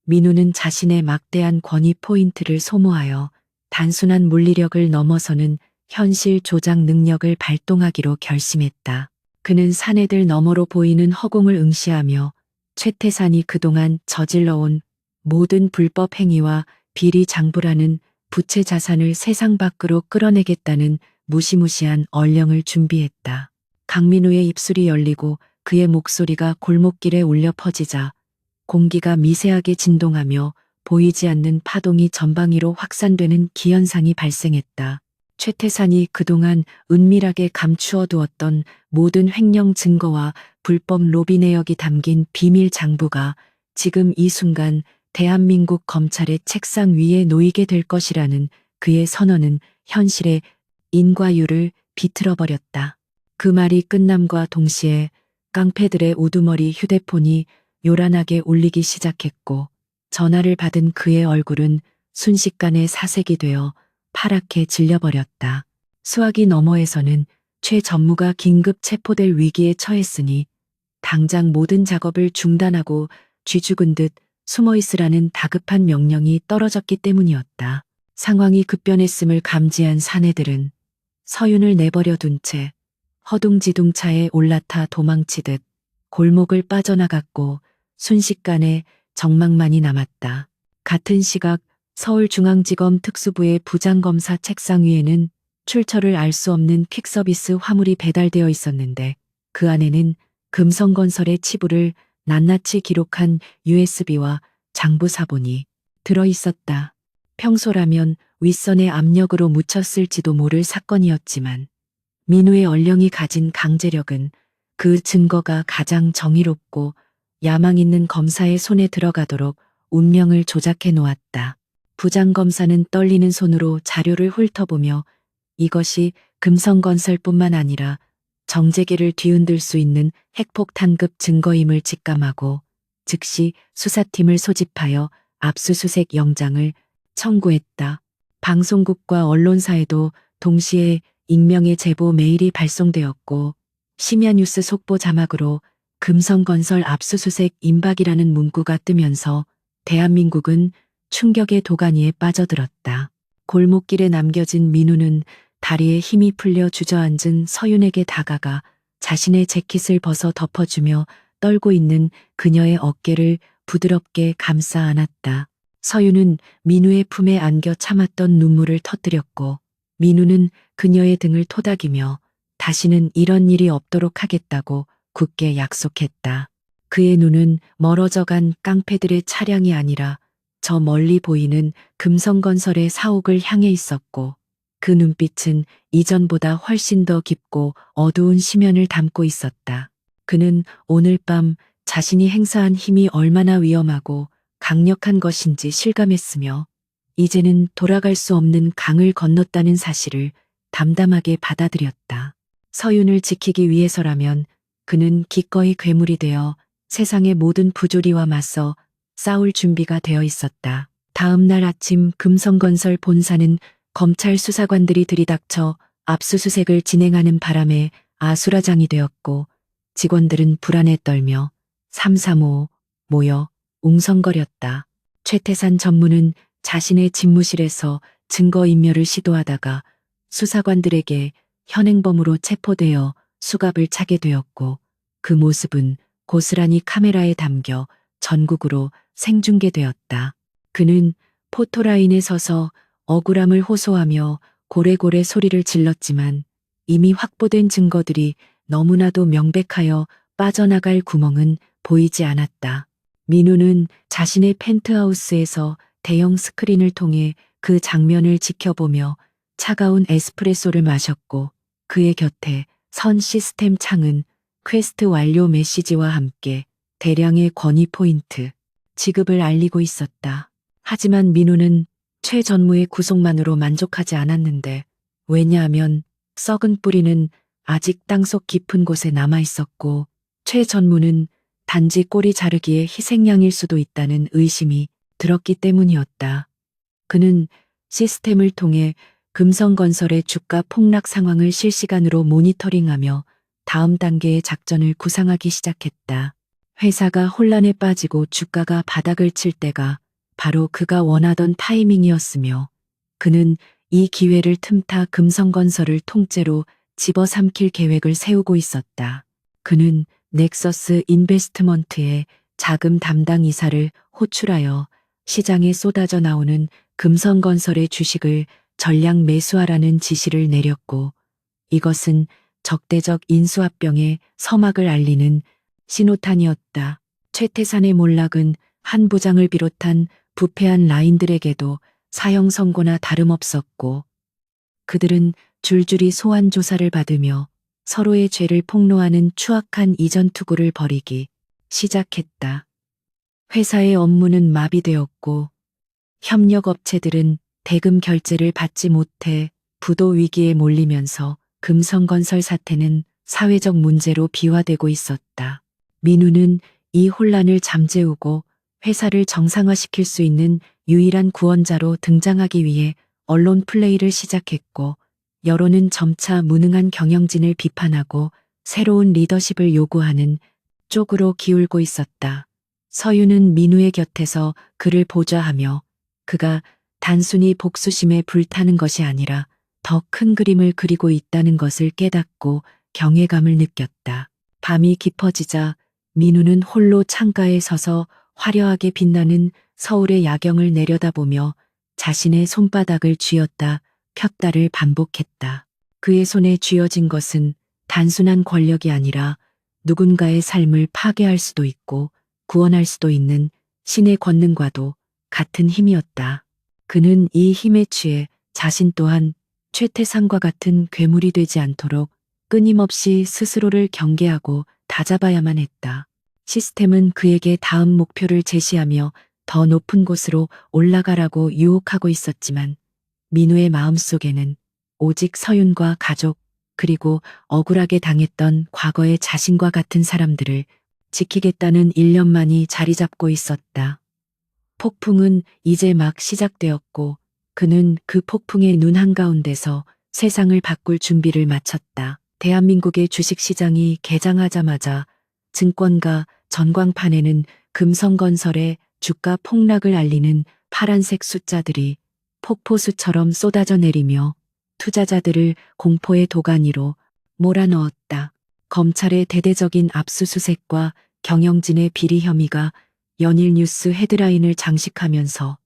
Speaker 1: 민우는 자신의 막대한 권위 포인트를 소모하여 단순한 물리력을 넘어서는 현실 조작 능력을 발동하기로 결심했다. 그는 사내들 너머로 보이는 허공을 응시하며 최태산이 그동안 저질러온 모든 불법 행위와 비리 장부라는 부채 자산을 세상 밖으로 끌어내겠다는 무시무시한 얼령을 준비했다. 강민우의 입술이 열리고 그의 목소리가 골목길에 울려 퍼지자 공기가 미세하게 진동하며 보이지 않는 파동이 전방위로 확산되는 기현상이 발생했다. 최태산이 그동안 은밀하게 감추어 두었던 모든 횡령 증거와 불법 로비 내역이 담긴 비밀 장부가 지금 이 순간 대한민국 검찰의 책상 위에 놓이게 될 것이라는 그의 선언은 현실의 인과율을 비틀어 버렸다. 그 말이 끝남과 동시에 깡패들의 우두머리 휴대폰이 요란하게 울리기 시작했고 전화를 받은 그의 얼굴은 순식간에 사색이 되어 파랗게 질려버렸다. 수화기 너머에서는 최 전무가 긴급 체포될 위기에 처했으니 당장 모든 작업을 중단하고 쥐죽은 듯 숨어있으라는 다급한 명령이 떨어졌기 때문이었다. 상황이 급변했음을 감지한 사내들은 서윤을 내버려 둔 채 허둥지둥 차에 올라타 도망치듯 골목을 빠져나갔고 순식간에 정막만이 남았다. 같은 시각 서울중앙지검 특수부의 부장검사 책상 위에는 출처를 알 수 없는 퀵서비스 화물이 배달되어 있었는데 그 안에는 금성건설의 치부를 낱낱이 기록한 USB와 장부 사본이 들어 있었다. 평소라면 윗선의 압력으로 묻혔을지도 모를 사건이었지만 민우의 얼령이 가진 강제력은 그 증거가 가장 정의롭고 야망 있는 검사의 손에 들어가도록 운명을 조작해 놓았다. 부장검사는 떨리는 손으로 자료를 훑어보며 이것이 금성건설뿐만 아니라 정재계를 뒤흔들 수 있는 핵폭탄급 증거임을 직감하고 즉시 수사팀을 소집하여 압수수색 영장을 청구했다. 방송국과 언론사에도 동시에 익명의 제보 메일이 발송되었고 심야뉴스 속보 자막으로 금성건설 압수수색 임박이라는 문구가 뜨면서 대한민국은 충격의 도가니에 빠져들었다. 골목길에 남겨진 민우는 다리에 힘이 풀려 주저앉은 서윤에게 다가가 자신의 재킷을 벗어 덮어주며 떨고 있는 그녀의 어깨를 부드럽게 감싸 안았다. 서윤은 민우의 품에 안겨 참았던 눈물을 터뜨렸고 민우는 그녀의 등을 토닥이며 다시는 이런 일이 없도록 하겠다고 굳게 약속했다. 그의 눈은 멀어져간 깡패들의 차량이 아니라 저 멀리 보이는 금성건설의 사옥을 향해 있었고 그 눈빛은 이전보다 훨씬 더 깊고 어두운 심연을 담고 있었다. 그는 오늘 밤 자신이 행사한 힘이 얼마나 위험하고 강력한 것인지 실감했으며 이제는 돌아갈 수 없는 강을 건넜다는 사실을 담담하게 받아들였다. 서윤을 지키기 위해서라면 그는 기꺼이 괴물이 되어 세상의 모든 부조리와 맞서 싸울 준비가 되어 있었다. 다음 날 아침 금성건설 본사는 검찰 수사관들이 들이닥쳐 압수수색을 진행하는 바람에 아수라장이 되었고 직원들은 불안에 떨며 삼삼오오 모여 웅성거렸다. 최태산 전무는 자신의 집무실에서 증거인멸을 시도하다가 수사관들에게 현행범으로 체포되어 수갑을 차게 되었고 그 모습은 고스란히 카메라에 담겨 전국으로 생중계되었다. 그는 포토라인에 서서 억울함을 호소하며 고래고래 소리를 질렀지만 이미 확보된 증거들이 너무나도 명백하여 빠져나갈 구멍은 보이지 않았다. 민우는 자신의 펜트하우스에서 대형 스크린을 통해 그 장면을 지켜보며 차가운 에스프레소를 마셨고 그의 곁에 선 시스템 창은 퀘스트 완료 메시지와 함께 대량의 권위 포인트 지급을 알리고 있었다. 하지만 민우는 최 전무의 구속만으로 만족하지 않았는데 왜냐하면 썩은 뿌리는 아직 땅속 깊은 곳에 남아 있었고 최 전무는 단지 꼬리 자르기의 희생양일 수도 있다는 의심이 들었기 때문이었다. 그는 시스템을 통해 금성건설의 주가 폭락 상황을 실시간으로 모니터링하며 다음 단계의 작전을 구상하기 시작했다. 회사가 혼란에 빠지고 주가가 바닥을 칠 때가 바로 그가 원하던 타이밍이었으며 그는 이 기회를 틈타 금성건설을 통째로 집어삼킬 계획을 세우고 있었다. 그는 넥서스 인베스트먼트의 자금 담당 이사를 호출하여 시장에 쏟아져 나오는 금성건설의 주식을 전량 매수하라는 지시를 내렸고 이것은 적대적 인수합병의 서막을 알리는 신호탄이었다. 최태산의 몰락은 한 부장을 비롯한 부패한 라인들에게도 사형 선고나 다름없었고 그들은 줄줄이 소환 조사를 받으며 서로의 죄를 폭로하는 추악한 이전 투구를 벌이기 시작했다. 회사의 업무는 마비되었고 협력업체들은 대금 결제를 받지 못해 부도 위기에 몰리면서 금성건설 사태는 사회적 문제로 비화되고 있었다. 민우는 이 혼란을 잠재우고 회사를 정상화시킬 수 있는 유일한 구원자로 등장하기 위해 언론 플레이를 시작했고 여론은 점차 무능한 경영진을 비판하고 새로운 리더십을 요구하는 쪽으로 기울고 있었다. 서윤은 민우의 곁에서 그를 보좌하며 그가 단순히 복수심에 불타는 것이 아니라 더 큰 그림을 그리고 있다는 것을 깨닫고 경외감을 느꼈다. 밤이 깊어지자 민우는 홀로 창가에 서서 화려하게 빛나는 서울의 야경을 내려다보며 자신의 손바닥을 쥐었다 폈다를 반복했다. 그의 손에 쥐어진 것은 단순한 권력이 아니라 누군가의 삶을 파괴할 수도 있고 구원할 수도 있는 신의 권능과도 같은 힘이었다. 그는 이 힘에 취해 자신 또한 최태상과 같은 괴물이 되지 않도록 끊임없이 스스로를 경계하고 다잡아야만 했다. 시스템은 그에게 다음 목표를 제시하며 더 높은 곳으로 올라가라고 유혹하고 있었지만 민우의 마음속에는 오직 서윤과 가족 그리고 억울하게 당했던 과거의 자신과 같은 사람들을 지키겠다는 일념만이 자리 잡고 있었다. 폭풍은 이제 막 시작되었고 그는 그 폭풍의 눈 한가운데서 세상을 바꿀 준비를 마쳤다. 대한민국의 주식시장이 개장하자마자 증권가 전광판에는 금성건설의 주가 폭락을 알리는 파란색 숫자들이 폭포수처럼 쏟아져 내리며 투자자들을 공포의 도가니로 몰아넣었다. 검찰의 대대적인 압수수색과 경영진의 비리 혐의가 연일 뉴스 헤드라인을 장식하면서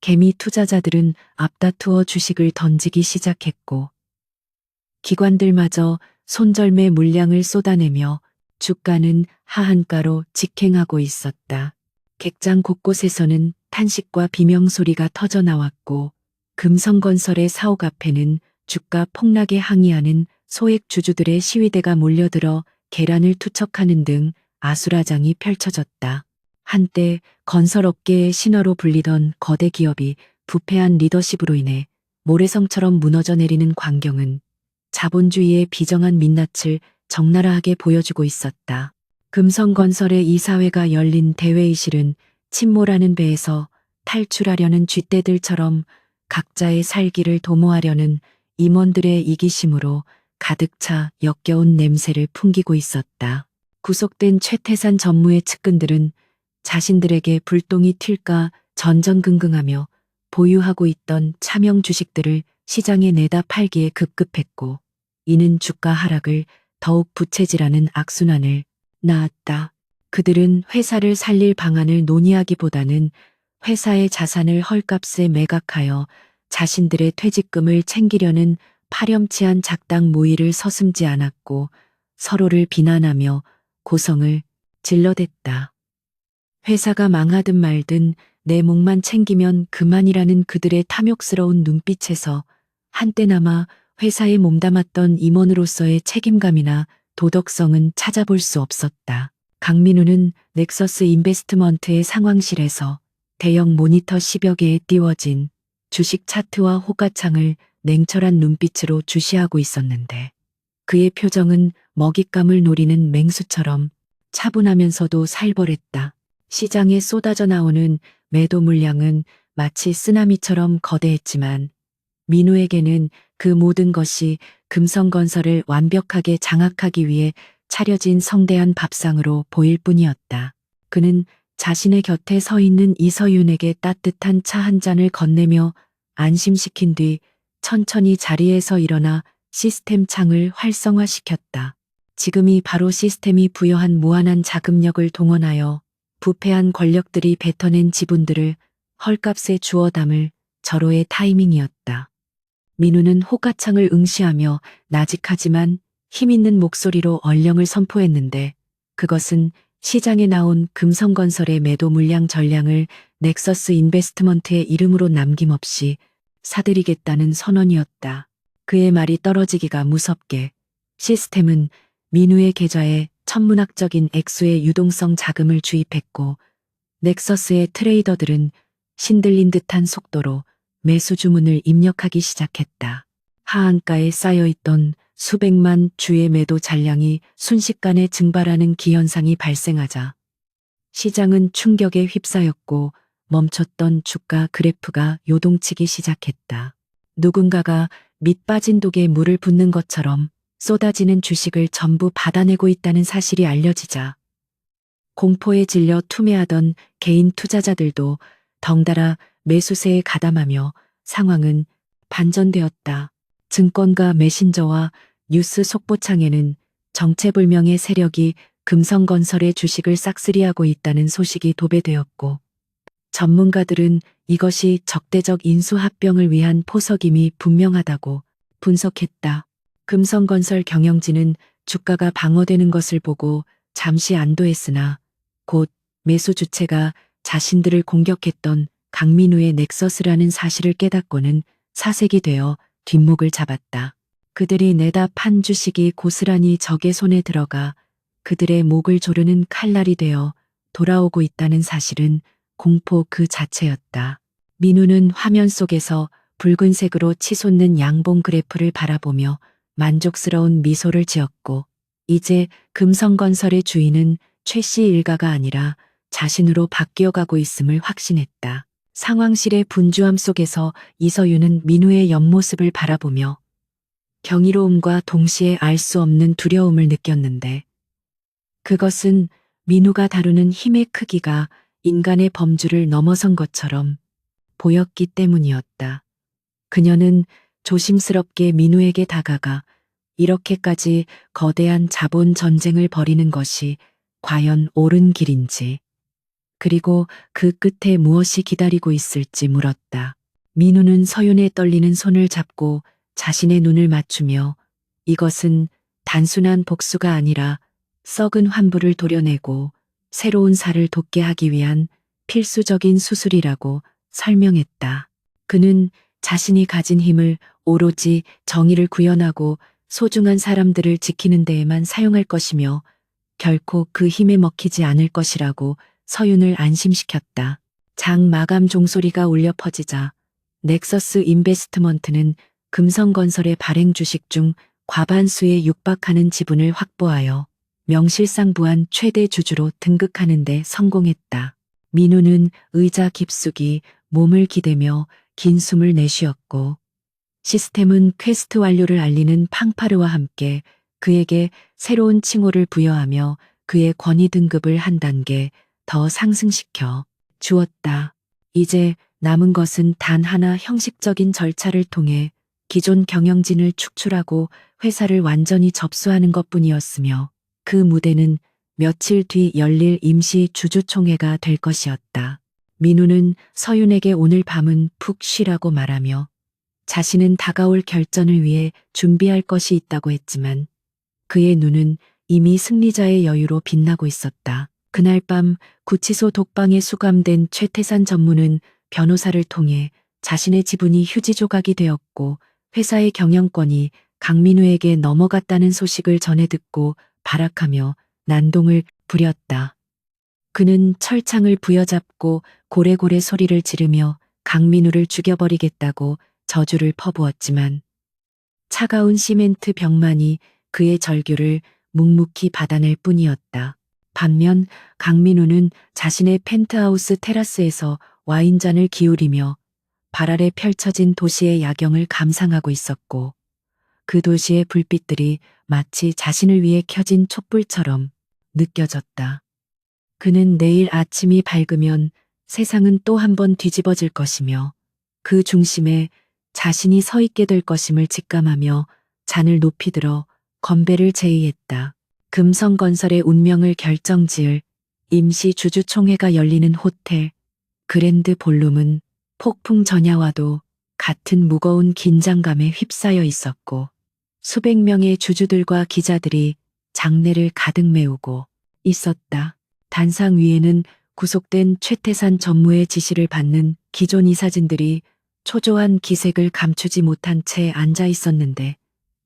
Speaker 1: 개미 투자자들은 앞다투어 주식을 던지기 시작했고 기관들마저 손절매 물량을 쏟아내며 주가는 하한가로 직행하고 있었다. 객장 곳곳에서는 탄식과 비명소리가 터져나왔고 금성건설의 사옥 앞에는 주가 폭락에 항의하는 소액 주주들의 시위대가 몰려들어 계란을 투척하는 등 아수라장이 펼쳐졌다. 한때 건설업계의 신화로 불리던 거대 기업이 부패한 리더십으로 인해 모래성처럼 무너져 내리는 광경은 자본주의의 비정한 민낯을 적나라하게 보여주고 있었다. 금성건설의 이사회가 열린 대회의실은 침몰하는 배에서 탈출하려는 쥐떼들처럼 각자의 살기를 도모하려는 임원들의 이기심으로 가득 차 역겨운 냄새를 풍기고 있었다. 구속된 최태산 전무의 측근들은 자신들에게 불똥이 튈까 전전긍긍하며 보유하고 있던 차명 주식들을 시장에 내다 팔기에 급급했고 이는 주가 하락을 더욱 부채질하는 악순환을 낳았다. 그들은 회사를 살릴 방안을 논의하기보다는 회사의 자산을 헐값에 매각하여 자신들의 퇴직금을 챙기려는 파렴치한 작당 모의를 서슴지 않았고 서로를 비난하며 고성을 질러댔다. 회사가 망하든 말든 내 목만 챙기면 그만이라는 그들의 탐욕스러운 눈빛에서 한때나마 회사에 몸담았던 임원으로서의 책임감이나 도덕성은 찾아볼 수 없었다. 강민우는 넥서스 인베스트먼트의 상황실에서 대형 모니터 10여 개에 띄워진 주식 차트와 호가창을 냉철한 눈빛으로 주시하고 있었는데 그의 표정은 먹잇감을 노리는 맹수처럼 차분하면서도 살벌했다. 시장에 쏟아져 나오는 매도 물량은 마치 쓰나미처럼 거대했지만 민우에게는 그 모든 것이 금성건설을 완벽하게 장악하기 위해 차려진 성대한 밥상으로 보일 뿐이었다. 그는 자신의 곁에 서 있는 이서윤에게 따뜻한 차 한 잔을 건네며 안심시킨 뒤 천천히 자리에서 일어나 시스템 창을 활성화시켰다. 지금이 바로 시스템이 부여한 무한한 자금력을 동원하여 부패한 권력들이 뱉어낸 지분들을 헐값에 주워 담을 절호의 타이밍이었다. 민우는 호가창을 응시하며 나직하지만 힘있는 목소리로 얼령을 선포했는데 그것은 시장에 나온 금성건설의 매도 물량 전량을 넥서스 인베스트먼트의 이름으로 남김없이 사들이겠다는 선언이었다. 그의 말이 떨어지기가 무섭게 시스템은 민우의 계좌에 천문학적인 액수의 유동성 자금을 주입했고 넥서스의 트레이더들은 신들린 듯한 속도로 매수 주문을 입력하기 시작했다. 하한가에 쌓여있던 수백만 주의 매도 잔량이 순식간에 증발하는 기현상이 발생하자 시장은 충격에 휩싸였고 멈췄던 주가 그래프가 요동치기 시작했다. 누군가가 밑 빠진 독에 물을 붓는 것처럼 쏟아지는 주식을 전부 받아내고 있다는 사실이 알려지자 공포에 질려 투매하던 개인 투자자들도 덩달아 매수세에 가담하며 상황은 반전되었다. 증권가 메신저와 뉴스 속보창에는 정체불명의 세력이 금성건설의 주식을 싹쓸이하고 있다는 소식이 도배되었고, 전문가들은 이것이 적대적 인수합병을 위한 포석임이 분명하다고 분석했다. 금성건설 경영진은 주가가 방어되는 것을 보고 잠시 안도했으나 곧 매수 주체가 자신들을 공격했던 강민우의 넥서스라는 사실을 깨닫고는 사색이 되어 뒷목을 잡았다. 그들이 내다 판 주식이 고스란히 적의 손에 들어가 그들의 목을 조르는 칼날이 되어 돌아오고 있다는 사실은 공포 그 자체였다. 민우는 화면 속에서 붉은색으로 치솟는 양봉 그래프를 바라보며 만족스러운 미소를 지었고, 이제 금성건설의 주인은 최 씨 일가가 아니라 자신으로 바뀌어가고 있음을 확신했다. 상황실의 분주함 속에서 이서윤은 민우의 옆모습을 바라보며 경이로움과 동시에 알 수 없는 두려움을 느꼈는데, 그것은 민우가 다루는 힘의 크기가 인간의 범주를 넘어선 것처럼 보였기 때문이었다. 그녀는 조심스럽게 민우에게 다가가 이렇게까지 거대한 자본 전쟁을 벌이는 것이 과연 옳은 길인지, 그리고 그 끝에 무엇이 기다리고 있을지 물었다. 민우는 서윤의 떨리는 손을 잡고 자신의 눈을 맞추며 이것은 단순한 복수가 아니라 썩은 환부를 도려내고 새로운 살을 돋게 하기 위한 필수적인 수술이라고 설명했다. 그는 자신이 가진 힘을 오로지 정의를 구현하고 소중한 사람들을 지키는 데에만 사용할 것이며 결코 그 힘에 먹히지 않을 것이라고 서윤을 안심시켰다. 장 마감 종소리가 울려 퍼지자 넥서스 인베스트먼트는 금성건설의 발행 주식 중 과반수에 육박하는 지분을 확보하여 명실상부한 최대 주주로 등극하는 데 성공했다. 민우는 의자 깊숙이 몸을 기대며 긴 숨을 내쉬었고, 시스템은 퀘스트 완료를 알리는 팡파르와 함께 그에게 새로운 칭호를 부여하며 그의 권위 등급을 한 단계 더 상승시켜 주었다. 이제 남은 것은 단 하나, 형식적인 절차를 통해 기존 경영진을 축출하고 회사를 완전히 접수하는 것뿐이었으며, 그 무대는 며칠 뒤 열릴 임시 주주총회가 될 것이었다. 민우는 서윤에게 오늘 밤은 푹 쉬라고 말하며 자신은 다가올 결전을 위해 준비할 것이 있다고 했지만, 그의 눈은 이미 승리자의 여유로 빛나고 있었다. 그날 밤 구치소 독방에 수감된 최태산 전무는 변호사를 통해 자신의 지분이 휴지 조각이 되었고 회사의 경영권이 강민우에게 넘어갔다는 소식을 전해 듣고 발악하며 난동을 부렸다. 그는 철창을 부여잡고 고래고래 소리를 지르며 강민우를 죽여버리겠다고 저주를 퍼부었지만 차가운 시멘트 벽만이 그의 절규를 묵묵히 받아낼 뿐이었다. 반면 강민우는 자신의 펜트하우스 테라스에서 와인잔을 기울이며 발 아래 펼쳐진 도시의 야경을 감상하고 있었고, 그 도시의 불빛들이 마치 자신을 위해 켜진 촛불처럼 느껴졌다. 그는 내일 아침이 밝으면 세상은 또 한 번 뒤집어질 것이며 그 중심에 자신이 서 있게 될 것임을 직감하며 잔을 높이 들어 건배를 제의했다. 금성건설의 운명을 결정지을 임시 주주총회가 열리는 호텔 그랜드 볼룸은 폭풍 전야와도 같은 무거운 긴장감에 휩싸여 있었고, 수백 명의 주주들과 기자들이 장내를 가득 메우고 있었다. 단상 위에는 구속된 최태산 전무의 지시를 받는 기존 이사진들이 초조한 기색을 감추지 못한 채 앉아 있었는데,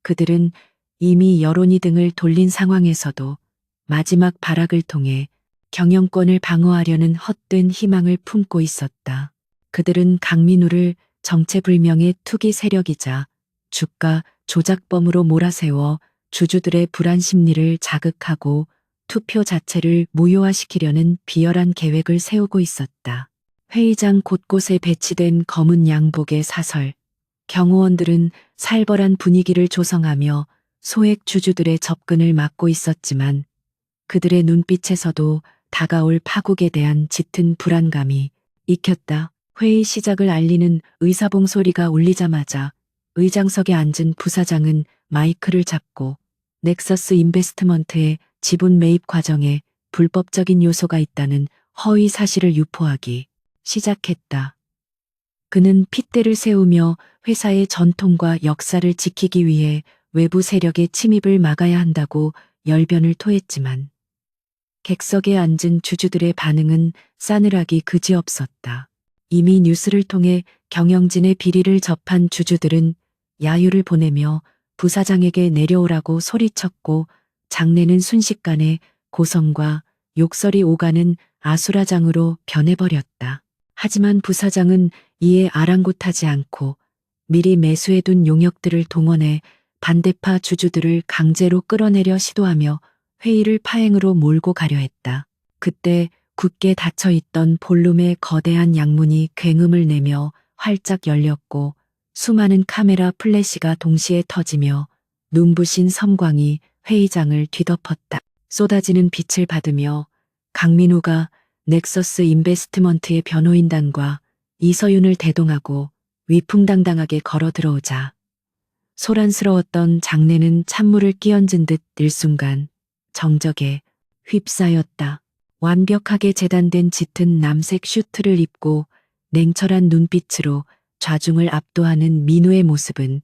Speaker 1: 그들은 이미 여론이 등을 돌린 상황에서도 마지막 발악을 통해 경영권을 방어하려는 헛된 희망을 품고 있었다. 그들은 강민우를 정체불명의 투기 세력이자 주가 조작범으로 몰아세워 주주들의 불안 심리를 자극하고 투표 자체를 무효화시키려는 비열한 계획을 세우고 있었다. 회의장 곳곳에 배치된 검은 양복의 사설, 경호원들은 살벌한 분위기를 조성하며 소액 주주들의 접근을 막고 있었지만, 그들의 눈빛에서도 다가올 파국에 대한 짙은 불안감이 익혔다. 회의 시작을 알리는 의사봉 소리가 울리자마자 의장석에 앉은 부사장은 마이크를 잡고 넥서스 인베스트먼트의 지분 매입 과정에 불법적인 요소가 있다는 허위 사실을 유포하기 시작했다. 그는 핏대를 세우며 회사의 전통과 역사를 지키기 위해 외부 세력의 침입을 막아야 한다고 열변을 토했지만 객석에 앉은 주주들의 반응은 싸늘하기 그지없었다. 이미 뉴스를 통해 경영진의 비리를 접한 주주들은 야유를 보내며 부사장에게 내려오라고 소리쳤고 장내는 순식간에 고성과 욕설이 오가는 아수라장으로 변해버렸다. 하지만 부사장은 이에 아랑곳하지 않고 미리 매수해둔 용역들을 동원해 반대파 주주들을 강제로 끌어내려 시도하며 회의를 파행으로 몰고 가려 했다. 그때 굳게 닫혀있던 볼룸의 거대한 양문이 굉음을 내며 활짝 열렸고 수많은 카메라 플래시가 동시에 터지며 눈부신 섬광이 회의장을 뒤덮었다. 쏟아지는 빛을 받으며 강민우가 넥서스 인베스트먼트의 변호인단과 이서윤을 대동하고 위풍당당하게 걸어 들어오자 소란스러웠던 장내는 찬물을 끼얹은 듯 일순간 정적에 휩싸였다. 완벽하게 재단된 짙은 남색 슈트를 입고 냉철한 눈빛으로 좌중을 압도하는 민우의 모습은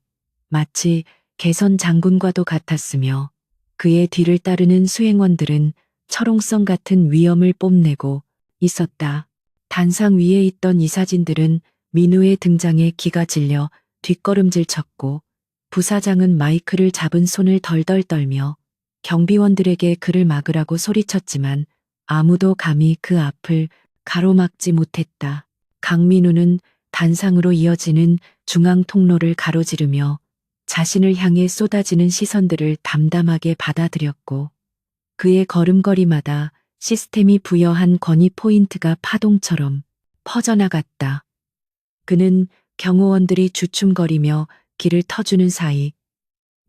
Speaker 1: 마치 개선 장군과도 같았으며 그의 뒤를 따르는 수행원들은 철옹성 같은 위엄을 뽐내고 있었다. 단상 위에 있던 이사진들은 민우의 등장에 기가 질려 뒷걸음질 쳤고 부사장은 마이크를 잡은 손을 덜덜 떨며 경비원들에게 그를 막으라고 소리쳤지만 아무도 감히 그 앞을 가로막지 못했다. 강민우는 단상으로 이어지는 중앙 통로를 가로지르며 자신을 향해 쏟아지는 시선들을 담담하게 받아들였고 그의 걸음걸이마다 시스템이 부여한 건의 포인트가 파동처럼 퍼져나갔다. 그는 경호원들이 주춤거리며 길을 터주는 사이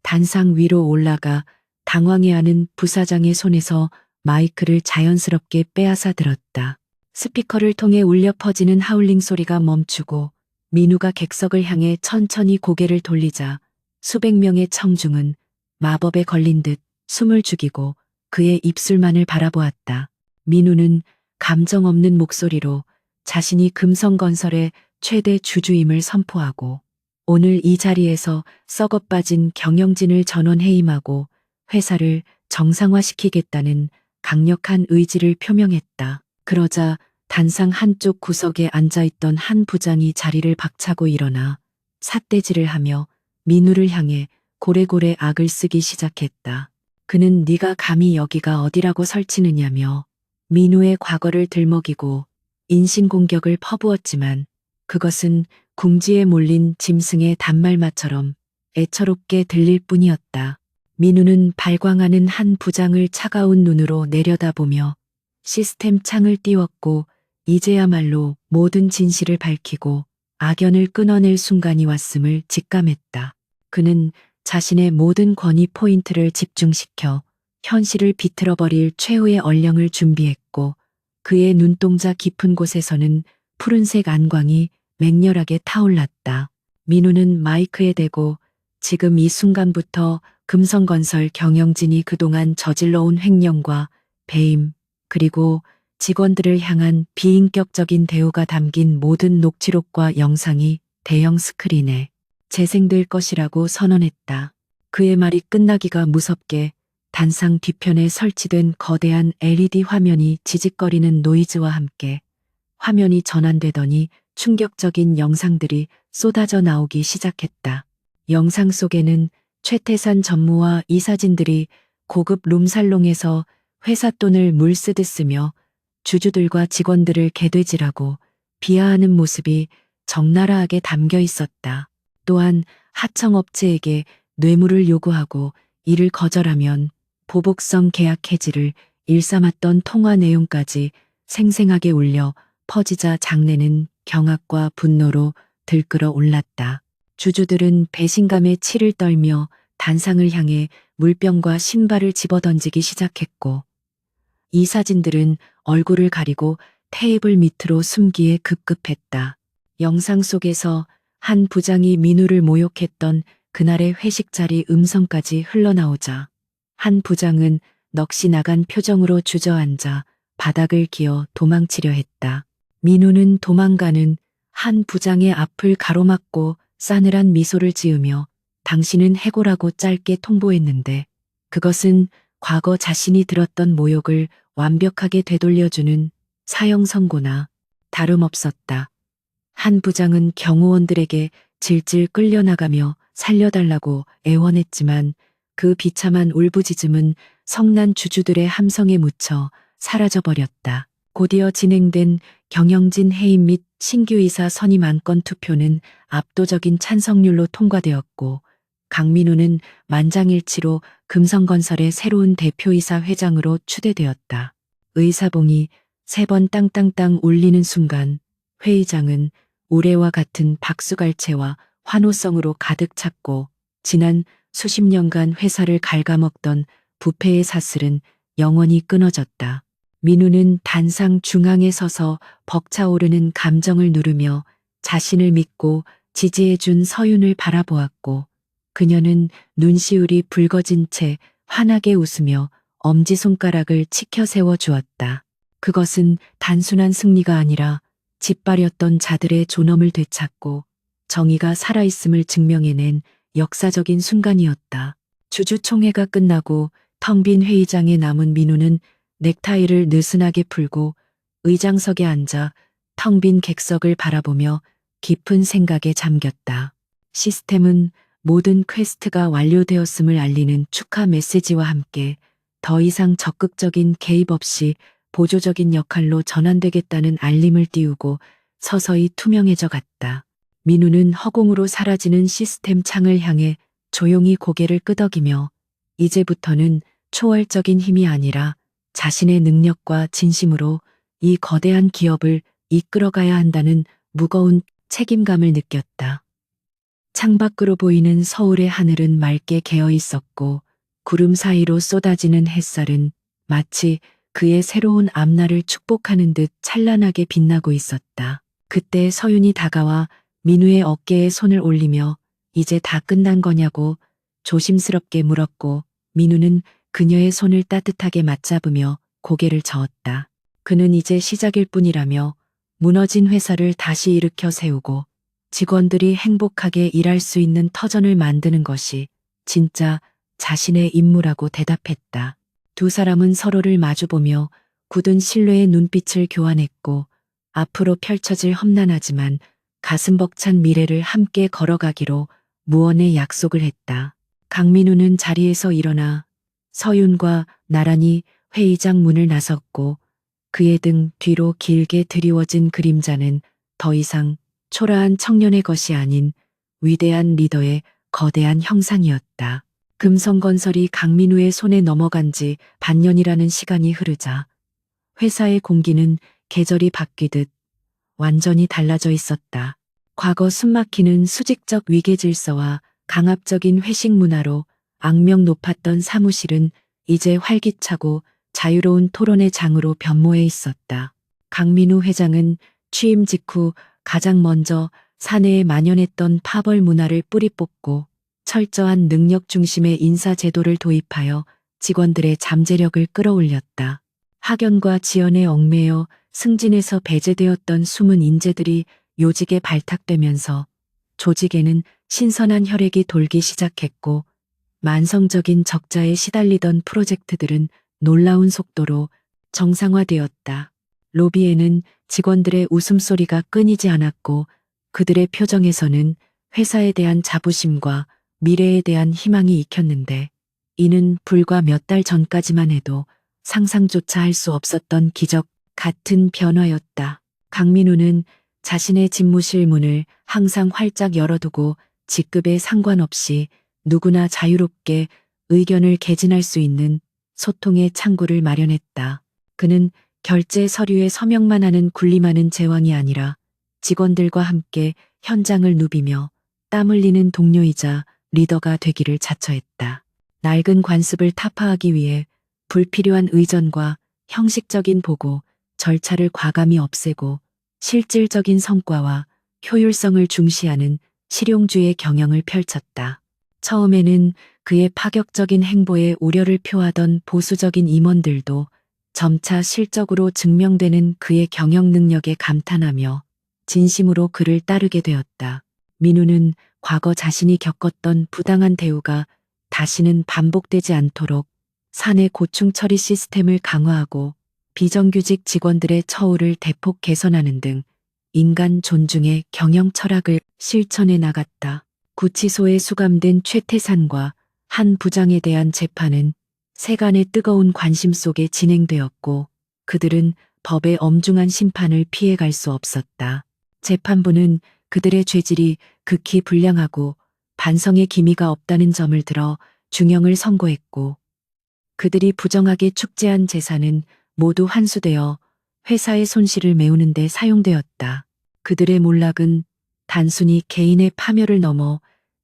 Speaker 1: 단상 위로 올라가 당황해하는 부사장의 손에서 마이크를 자연스럽게 빼앗아 들었다. 스피커를 통해 울려 퍼지는 하울링 소리가 멈추고 민우가 객석을 향해 천천히 고개를 돌리자 수백 명의 청중은 마법에 걸린 듯 숨을 죽이고 그의 입술만을 바라보았다. 민우는 감정 없는 목소리로 자신이 금성건설의 최대 주주임을 선포하고 오늘 이 자리에서 썩어빠진 경영진을 전원해임하고 회사를 정상화시키겠다는 강력한 의지를 표명했다. 그러자 단상 한쪽 구석에 앉아있던 한 부장이 자리를 박차고 일어나 삿대질을 하며 민우를 향해 고래고래 악을 쓰기 시작했다. 그는 네가 감히 여기가 어디라고 설치느냐며 민우의 과거를 들먹이고 인신공격을 퍼부었지만 그것은 궁지에 몰린 짐승의 단말마처럼 애처롭게 들릴 뿐이었다. 민우는 발광하는 한 부장을 차가운 눈으로 내려다보며 시스템 창을 띄웠고 이제야말로 모든 진실을 밝히고 악연을 끊어낼 순간이 왔음을 직감했다. 그는 자신의 모든 권위 포인트를 집중시켜 현실을 비틀어버릴 최후의 얼령을 준비했고 그의 눈동자 깊은 곳에서는 푸른색 안광이 맹렬하게 타올랐다. 민우는 마이크에 대고 지금 이 순간부터 금성건설 경영진이 그동안 저질러온 횡령과 배임 그리고 직원들을 향한 비인격적인 대우가 담긴 모든 녹취록과 영상이 대형 스크린에 재생될 것이라고 선언했다. 그의 말이 끝나기가 무섭게 단상 뒤편에 설치된 거대한 LED 화면이 지직거리는 노이즈와 함께 화면이 전환되더니 충격적인 영상들이 쏟아져 나오기 시작했다. 영상 속에는 최태산 전무와 이사진들이 고급 룸살롱에서 회사 돈을 물쓰듯 쓰며 주주들과 직원들을 개돼지라고 비하하는 모습이 적나라하게 담겨 있었다. 또한 하청업체에게 뇌물을 요구하고 이를 거절하면 보복성 계약 해지를 일삼았던 통화 내용까지 생생하게 울려 퍼지자 장내는 경악과 분노로 들끓어 올랐다. 주주들은 배신감에 치를 떨며 단상을 향해 물병과 신발을 집어던지기 시작했고 이사진들은 얼굴을 가리고 테이블 밑으로 숨기에 급급했다. 영상 속에서 한 부장이 민우를 모욕했던 그날의 회식 자리 음성까지 흘러나오자 한 부장은 넋이 나간 표정으로 주저앉아 바닥을 기어 도망치려 했다. 민우는 도망가는 한 부장의 앞을 가로막고 싸늘한 미소를 지으며 당신은 해고라고 짧게 통보했는데 그것은 과거 자신이 들었던 모욕을 완벽하게 되돌려주는 사형 선고나 다름없었다. 한 부장은 경호원들에게 질질 끌려나가며 살려달라고 애원했지만 그 비참한 울부짖음은 성난 주주들의 함성에 묻혀 사라져버렸다. 곧이어 진행된 경영진 해임 및 신규 이사 선임 안건 투표는 압도적인 찬성률로 통과되었고 강민우는 만장일치로 금성건설의 새로운 대표이사 회장으로 추대되었다. 의사봉이 3번 땅땅땅 울리는 순간 회의장은 우레와 같은 박수갈채와 환호성으로 가득 찼고 지난 수십 년간 회사를 갉아먹던 부패의 사슬은 영원히 끊어졌다. 민우는 단상 중앙에 서서 벅차오르는 감정을 누르며 자신을 믿고 지지해준 서윤을 바라보았고 그녀는 눈시울이 붉어진 채 환하게 웃으며 엄지손가락을 치켜 세워 주었다. 그것은 단순한 승리가 아니라 짓밟였던 자들의 존엄을 되찾고 정의가 살아있음을 증명해낸 역사적인 순간이었다. 주주총회가 끝나고 텅 빈 회의장에 남은 민우는 넥타이를 느슨하게 풀고 의장석에 앉아 텅 빈 객석을 바라보며 깊은 생각에 잠겼다. 시스템은 모든 퀘스트가 완료되었음을 알리는 축하 메시지와 함께 더 이상 적극적인 개입 없이 보조적인 역할로 전환되겠다는 알림을 띄우고 서서히 투명해져 갔다. 민우는 허공으로 사라지는 시스템 창을 향해 조용히 고개를 끄덕이며 이제부터는 초월적인 힘이 아니라 자신의 능력과 진심으로 이 거대한 기업을 이끌어가야 한다는 무거운 책임감을 느꼈다. 창밖으로 보이는 서울의 하늘은 맑게 개어 있었고 구름 사이로 쏟아지는 햇살은 마치 그의 새로운 앞날을 축복하는 듯 찬란하게 빛나고 있었다. 그때 서윤이 다가와 민우의 어깨에 손을 올리며 이제 다 끝난 거냐고 조심스럽게 물었고 민우는 그녀의 손을 따뜻하게 맞잡으며 고개를 저었다. 그는 이제 시작일 뿐이라며 무너진 회사를 다시 일으켜 세우고 직원들이 행복하게 일할 수 있는 터전을 만드는 것이 진짜 자신의 임무라고 대답했다. 두 사람은 서로를 마주보며 굳은 신뢰의 눈빛을 교환했고 앞으로 펼쳐질 험난하지만 가슴 벅찬 미래를 함께 걸어가기로 무언의 약속을 했다. 강민우는 자리에서 일어나 서윤과 나란히 회의장 문을 나섰고 그의 등 뒤로 길게 드리워진 그림자는 더 이상 초라한 청년의 것이 아닌 위대한 리더의 거대한 형상이었다. 금성건설이 강민우의 손에 넘어간 지 반년이라는 시간이 흐르자 회사의 공기는 계절이 바뀌듯 완전히 달라져 있었다. 과거 숨막히는 수직적 위계 질서와 강압적인 회식 문화로 악명 높았던 사무실은 이제 활기차고 자유로운 토론의 장으로 변모해 있었다. 강민우 회장은 취임 직후 가장 먼저 사내에 만연했던 파벌 문화를 뿌리 뽑고 철저한 능력 중심의 인사 제도를 도입하여 직원들의 잠재력을 끌어올렸다. 학연과 지연에 얽매여 승진에서 배제되었던 숨은 인재들이 요직에 발탁되면서 조직에는 신선한 혈액이 돌기 시작했고 만성적인 적자에 시달리던 프로젝트들은 놀라운 속도로 정상화되었다. 로비에는 직원들의 웃음소리가 끊이지 않았고 그들의 표정에서는 회사에 대한 자부심과 미래에 대한 희망이 익혔는데 이는 불과 몇 달 전까지만 해도 상상조차 할 수 없었던 기적 같은 변화였다. 강민우는 자신의 집무실 문을 항상 활짝 열어두고 직급에 상관없이 누구나 자유롭게 의견을 개진할 수 있는 소통의 창구를 마련했다. 그는 결제 서류에 서명만 하는 군림하는 제왕이 아니라 직원들과 함께 현장을 누비며 땀 흘리는 동료이자 리더가 되기를 자처했다. 낡은 관습을 타파하기 위해 불필요한 의전과 형식적인 보고, 절차를 과감히 없애고 실질적인 성과와 효율성을 중시하는 실용주의 경영을 펼쳤다. 처음에는 그의 파격적인 행보에 우려를 표하던 보수적인 임원들도 점차 실적으로 증명되는 그의 경영 능력에 감탄하며 진심으로 그를 따르게 되었다. 민우는 과거 자신이 겪었던 부당한 대우가 다시는 반복되지 않도록 사내 고충 처리 시스템을 강화하고 비정규직 직원들의 처우를 대폭 개선하는 등 인간 존중의 경영 철학을 실천해 나갔다. 구치소에 수감된 최태산과 한 부장에 대한 재판은 세간의 뜨거운 관심 속에 진행되었고 그들은 법의 엄중한 심판을 피해갈 수 없었다. 재판부는 그들의 죄질이 극히 불량하고 반성의 기미가 없다는 점을 들어 중형을 선고했고 그들이 부정하게 축제한 재산은 모두 환수되어 회사의 손실을 메우는 데 사용되었다. 그들의 몰락은 단순히 개인의 파멸을 넘어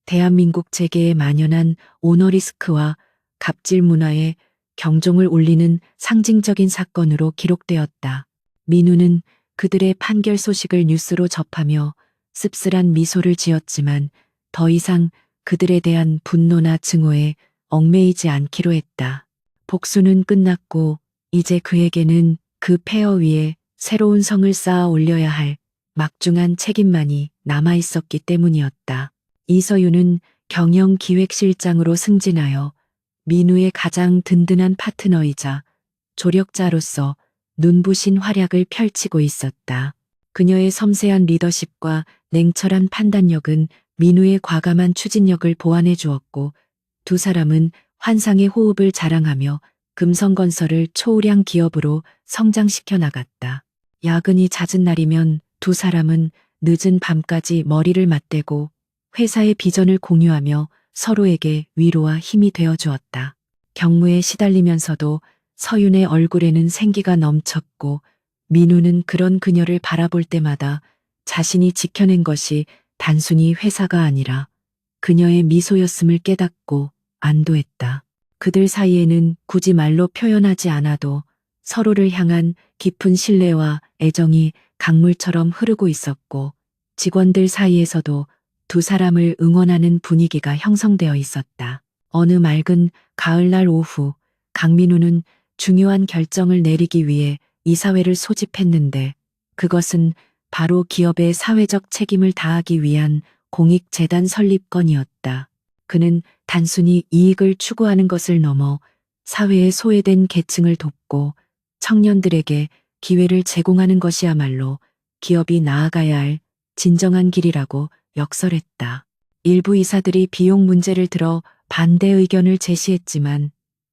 Speaker 1: 대한민국 재계에 만연한 오너리스크와 갑질 문화에 경종을 울리는 상징적인 사건으로 기록되었다. 민우는 그들의 판결 소식을 뉴스로 접하며 씁쓸한 미소를 지었지만 더 이상 그들에 대한 분노나 증오에 얽매이지 않기로 했다. 복수는 끝났고 이제 그에게는 그 폐허 위에 새로운 성을 쌓아 올려야 할 막중한 책임만이 남아 있었기 때문이었다. 이서윤은 경영기획실장으로 승진하여 민우의 가장 든든한 파트너이자 조력자로서 눈부신 활약을 펼치고 있었다. 그녀의 섬세한 리더십과 냉철한 판단력은 민우의 과감한 추진력을 보완해 주었고 두 사람은 환상의 호흡을 자랑하며 금성건설을 초우량 기업으로 성장시켜 나갔다. 야근이 잦은 날이면 두 사람은 늦은 밤까지 머리를 맞대고 회사의 비전을 공유하며 서로에게 위로와 힘이 되어 주었다. 경무에 시달리면서도 서윤의 얼굴에는 생기가 넘쳤고 민우는 그런 그녀를 바라볼 때마다 자신이 지켜낸 것이 단순히 회사가 아니라 그녀의 미소였음을 깨닫고 안도했다. 그들 사이에는 굳이 말로 표현하지 않아도 서로를 향한 깊은 신뢰와 애정이 강물처럼 흐르고 있었고 직원들 사이에서도 두 사람을 응원하는 분위기가 형성되어 있었다. 어느 맑은 가을날 오후 강민우는 중요한 결정을 내리기 위해 이사회를 소집했는데 그것은 바로 기업의 사회적 책임을 다하기 위한 공익재단 설립건이었다. 그는 단순히 이익을 추구하는 것을 넘어 사회에 소외된 계층을 돕고 청년들에게 기회를 제공하는 것이야말로 기업이 나아가야 할 진정한 길이라고 역설했다. 일부 이사들이 비용 문제를 들어 반대 의견을 제시했지만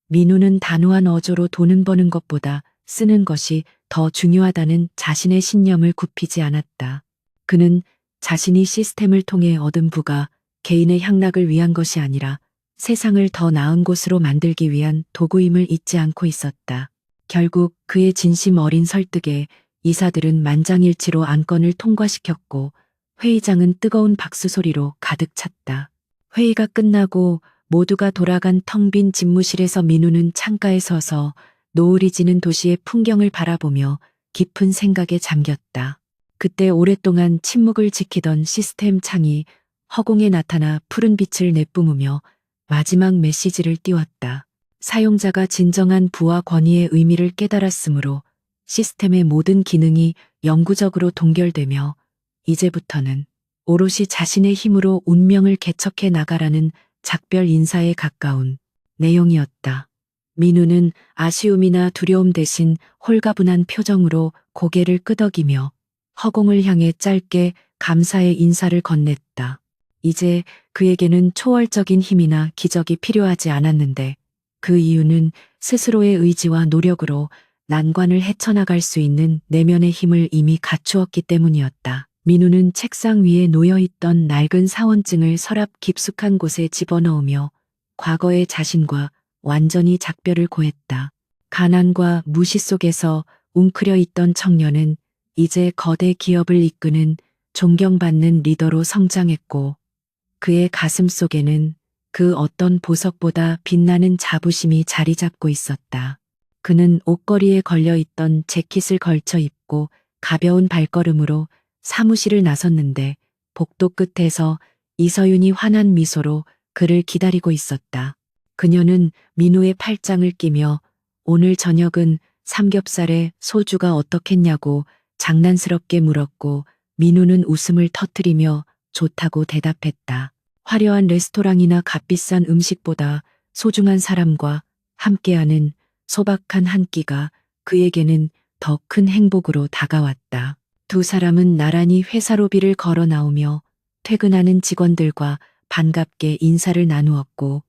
Speaker 1: 민우는 단호한 어조로 돈은 버는 것보다 쓰는 것이 더 중요하다는 자신의 신념을 굽히지 않았다. 그는 자신이 시스템을 통해 얻은 부가 개인의 향락을 위한 것이 아니라 세상을 더 나은 곳으로 만들기 위한 도구임을 잊지 않고 있었다. 결국 그의 진심 어린 설득에 이사들은 만장일치로 안건을 통과시켰고 회의장은 뜨거운 박수 소리로 가득 찼다. 회의가 끝나고 모두가 돌아간 텅 빈 집무실에서 민우는 창가에 서서 노을이 지는 도시의 풍경을 바라보며 깊은 생각에 잠겼다. 그때 오랫동안 침묵을 지키던 시스템 창이 허공에 나타나 푸른 빛을 내뿜으며 마지막 메시지를 띄웠다. 사용자가 진정한 부와 권위의 의미를 깨달았으므로 시스템의 모든 기능이 영구적으로 동결되며 이제부터는 오롯이 자신의 힘으로 운명을 개척해 나가라는 작별 인사에 가까운 내용이었다. 민우는 아쉬움이나 두려움 대신 홀가분한 표정으로 고개를 끄덕이며 허공을 향해 짧게 감사의 인사를 건넸다. 이제 그에게는 초월적인 힘이나 기적이 필요하지 않았는데 그 이유는 스스로의 의지와 노력으로 난관을 헤쳐나갈 수 있는 내면의 힘을 이미 갖추었기 때문이었다. 민우는 책상 위에 놓여있던 낡은 사원증을 서랍 깊숙한 곳에 집어넣으며 과거의 자신과 완전히 작별을 고했다. 가난과 무시 속에서 웅크려 있던 청년은 이제 거대 기업을 이끄는 존경받는 리더로 성장했고 그의 가슴 속에는 그 어떤 보석보다 빛나는 자부심이 자리 잡고 있었다. 그는 옷걸이에 걸려있던 재킷을 걸쳐 입고 가벼운 발걸음으로 사무실을 나섰는데 복도 끝에서 이서윤이 환한 미소로 그를 기다리고 있었다. 그녀는 민우의 팔짱을 끼며 오늘 저녁은 삼겹살에 소주가 어떻겠냐고 장난스럽게 물었고 민우는 웃음을 터뜨리며 좋다고 대답했다. 화려한 레스토랑이나 값비싼 음식보다 소중한 사람과 함께하는 소박한 한 끼가 그에게는 더 큰 행복으로 다가왔다. 두 사람은 나란히 회사 로비를 걸어 나오며 퇴근하는 직원들과 반갑게 인사를 나누었고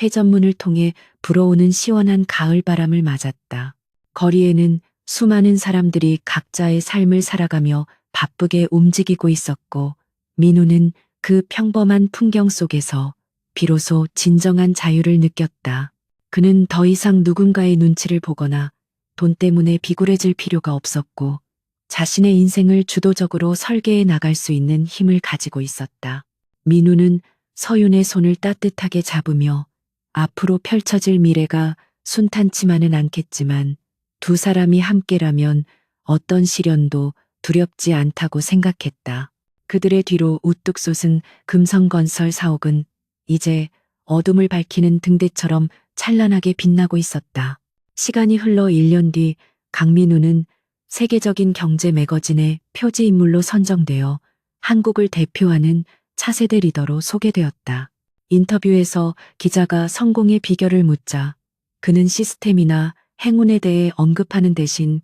Speaker 1: 회전문을 통해 불어오는 시원한 가을 바람을 맞았다. 거리에는 수많은 사람들이 각자의 삶을 살아가며 바쁘게 움직이고 있었고 민우는 그 평범한 풍경 속에서 비로소 진정한 자유를 느꼈다. 그는 더 이상 누군가의 눈치를 보거나 돈 때문에 비굴해질 필요가 없었고 자신의 인생을 주도적으로 설계해 나갈 수 있는 힘을 가지고 있었다. 민우는 서윤의 손을 따뜻하게 잡으며 앞으로 펼쳐질 미래가 순탄치만은 않겠지만 두 사람이 함께라면 어떤 시련도 두렵지 않다고 생각했다. 그들의 뒤로 우뚝 솟은 금성건설 사옥은 이제 어둠을 밝히는 등대처럼 찬란하게 빛나고 있었다. 시간이 흘러 1년 뒤 강민우는 세계적인 경제 매거진의 표지 인물로 선정되어 한국을 대표하는 차세대 리더로 소개되었다. 인터뷰에서 기자가 성공의 비결을 묻자 그는 시스템이나 행운에 대해 언급하는 대신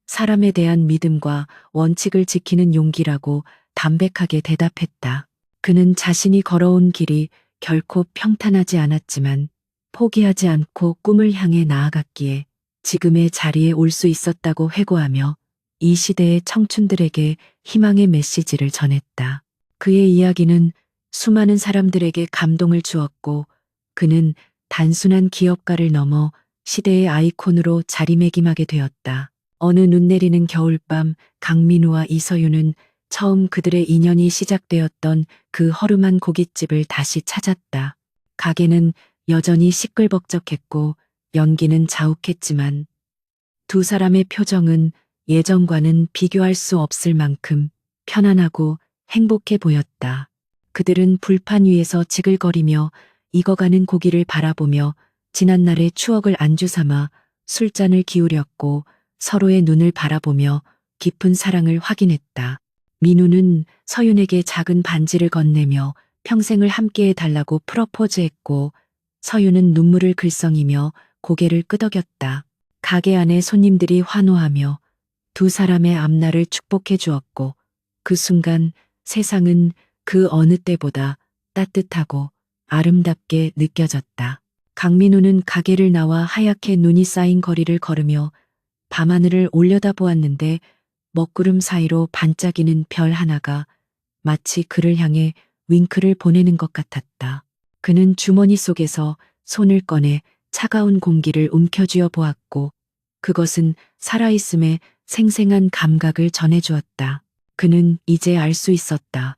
Speaker 1: 사람에 대한 믿음과 원칙을 지키는 용기라고 담백하게 대답했다. 그는 자신이 걸어온 길이 결코 평탄하지 않았지만 포기하지 않고 꿈을 향해 나아갔기에 지금의 자리에 올 수 있었다고 회고하며 이 시대의 청춘들에게 희망의 메시지를 전했다. 그의 이야기는 수많은 사람들에게 감동을 주었고 그는 단순한 기업가를 넘어 시대의 아이콘으로 자리매김하게 되었다. 어느 눈 내리는 겨울밤 강민우와 이서윤은 처음 그들의 인연이 시작되었던 그 허름한 고깃집을 다시 찾았다. 가게는 여전히 시끌벅적했고 연기는 자욱했지만 두 사람의 표정은 예전과는 비교할 수 없을 만큼 편안하고 행복해 보였다. 그들은 불판 위에서 지글거리며 익어가는 고기를 바라보며 지난날의 추억을 안주 삼아 술잔을 기울였고 서로의 눈을 바라보며 깊은 사랑을 확인했다. 민우는 서윤에게 작은 반지를 건네며 평생을 함께해 달라고 프러포즈했고 서윤은 눈물을 글썽이며 고개를 끄덕였다. 가게 안에 손님들이 환호하며 두 사람의 앞날을 축복해 주었고 그 순간 세상은 그 어느 때보다 따뜻하고 아름답게 느껴졌다. 강민우는 가게를 나와 하얗게 눈이 쌓인 거리를 걸으며 밤하늘을 올려다보았는데 먹구름 사이로 반짝이는 별 하나가 마치 그를 향해 윙크를 보내는 것 같았다. 그는 주머니 속에서 손을 꺼내 차가운 공기를 움켜쥐어 보았고 그것은 살아있음의 생생한 감각을 전해주었다. 그는 이제 알 수 있었다.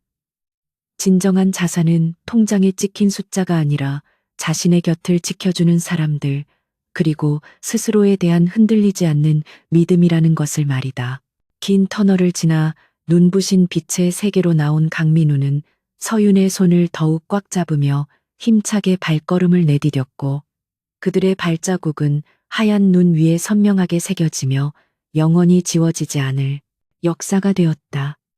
Speaker 1: 진정한 자산은 통장에 찍힌 숫자가 아니라 자신의 곁을 지켜주는 사람들, 그리고 스스로에 대한 흔들리지 않는 믿음이라는 것을 말이다. 긴 터널을 지나 눈부신 빛의 세계로 나온 강민우는 서윤의 손을 더욱 꽉 잡으며 힘차게 발걸음을 내디뎠고 그들의 발자국은 하얀 눈 위에 선명하게 새겨지며 영원히 지워지지 않을 역사가 되었다.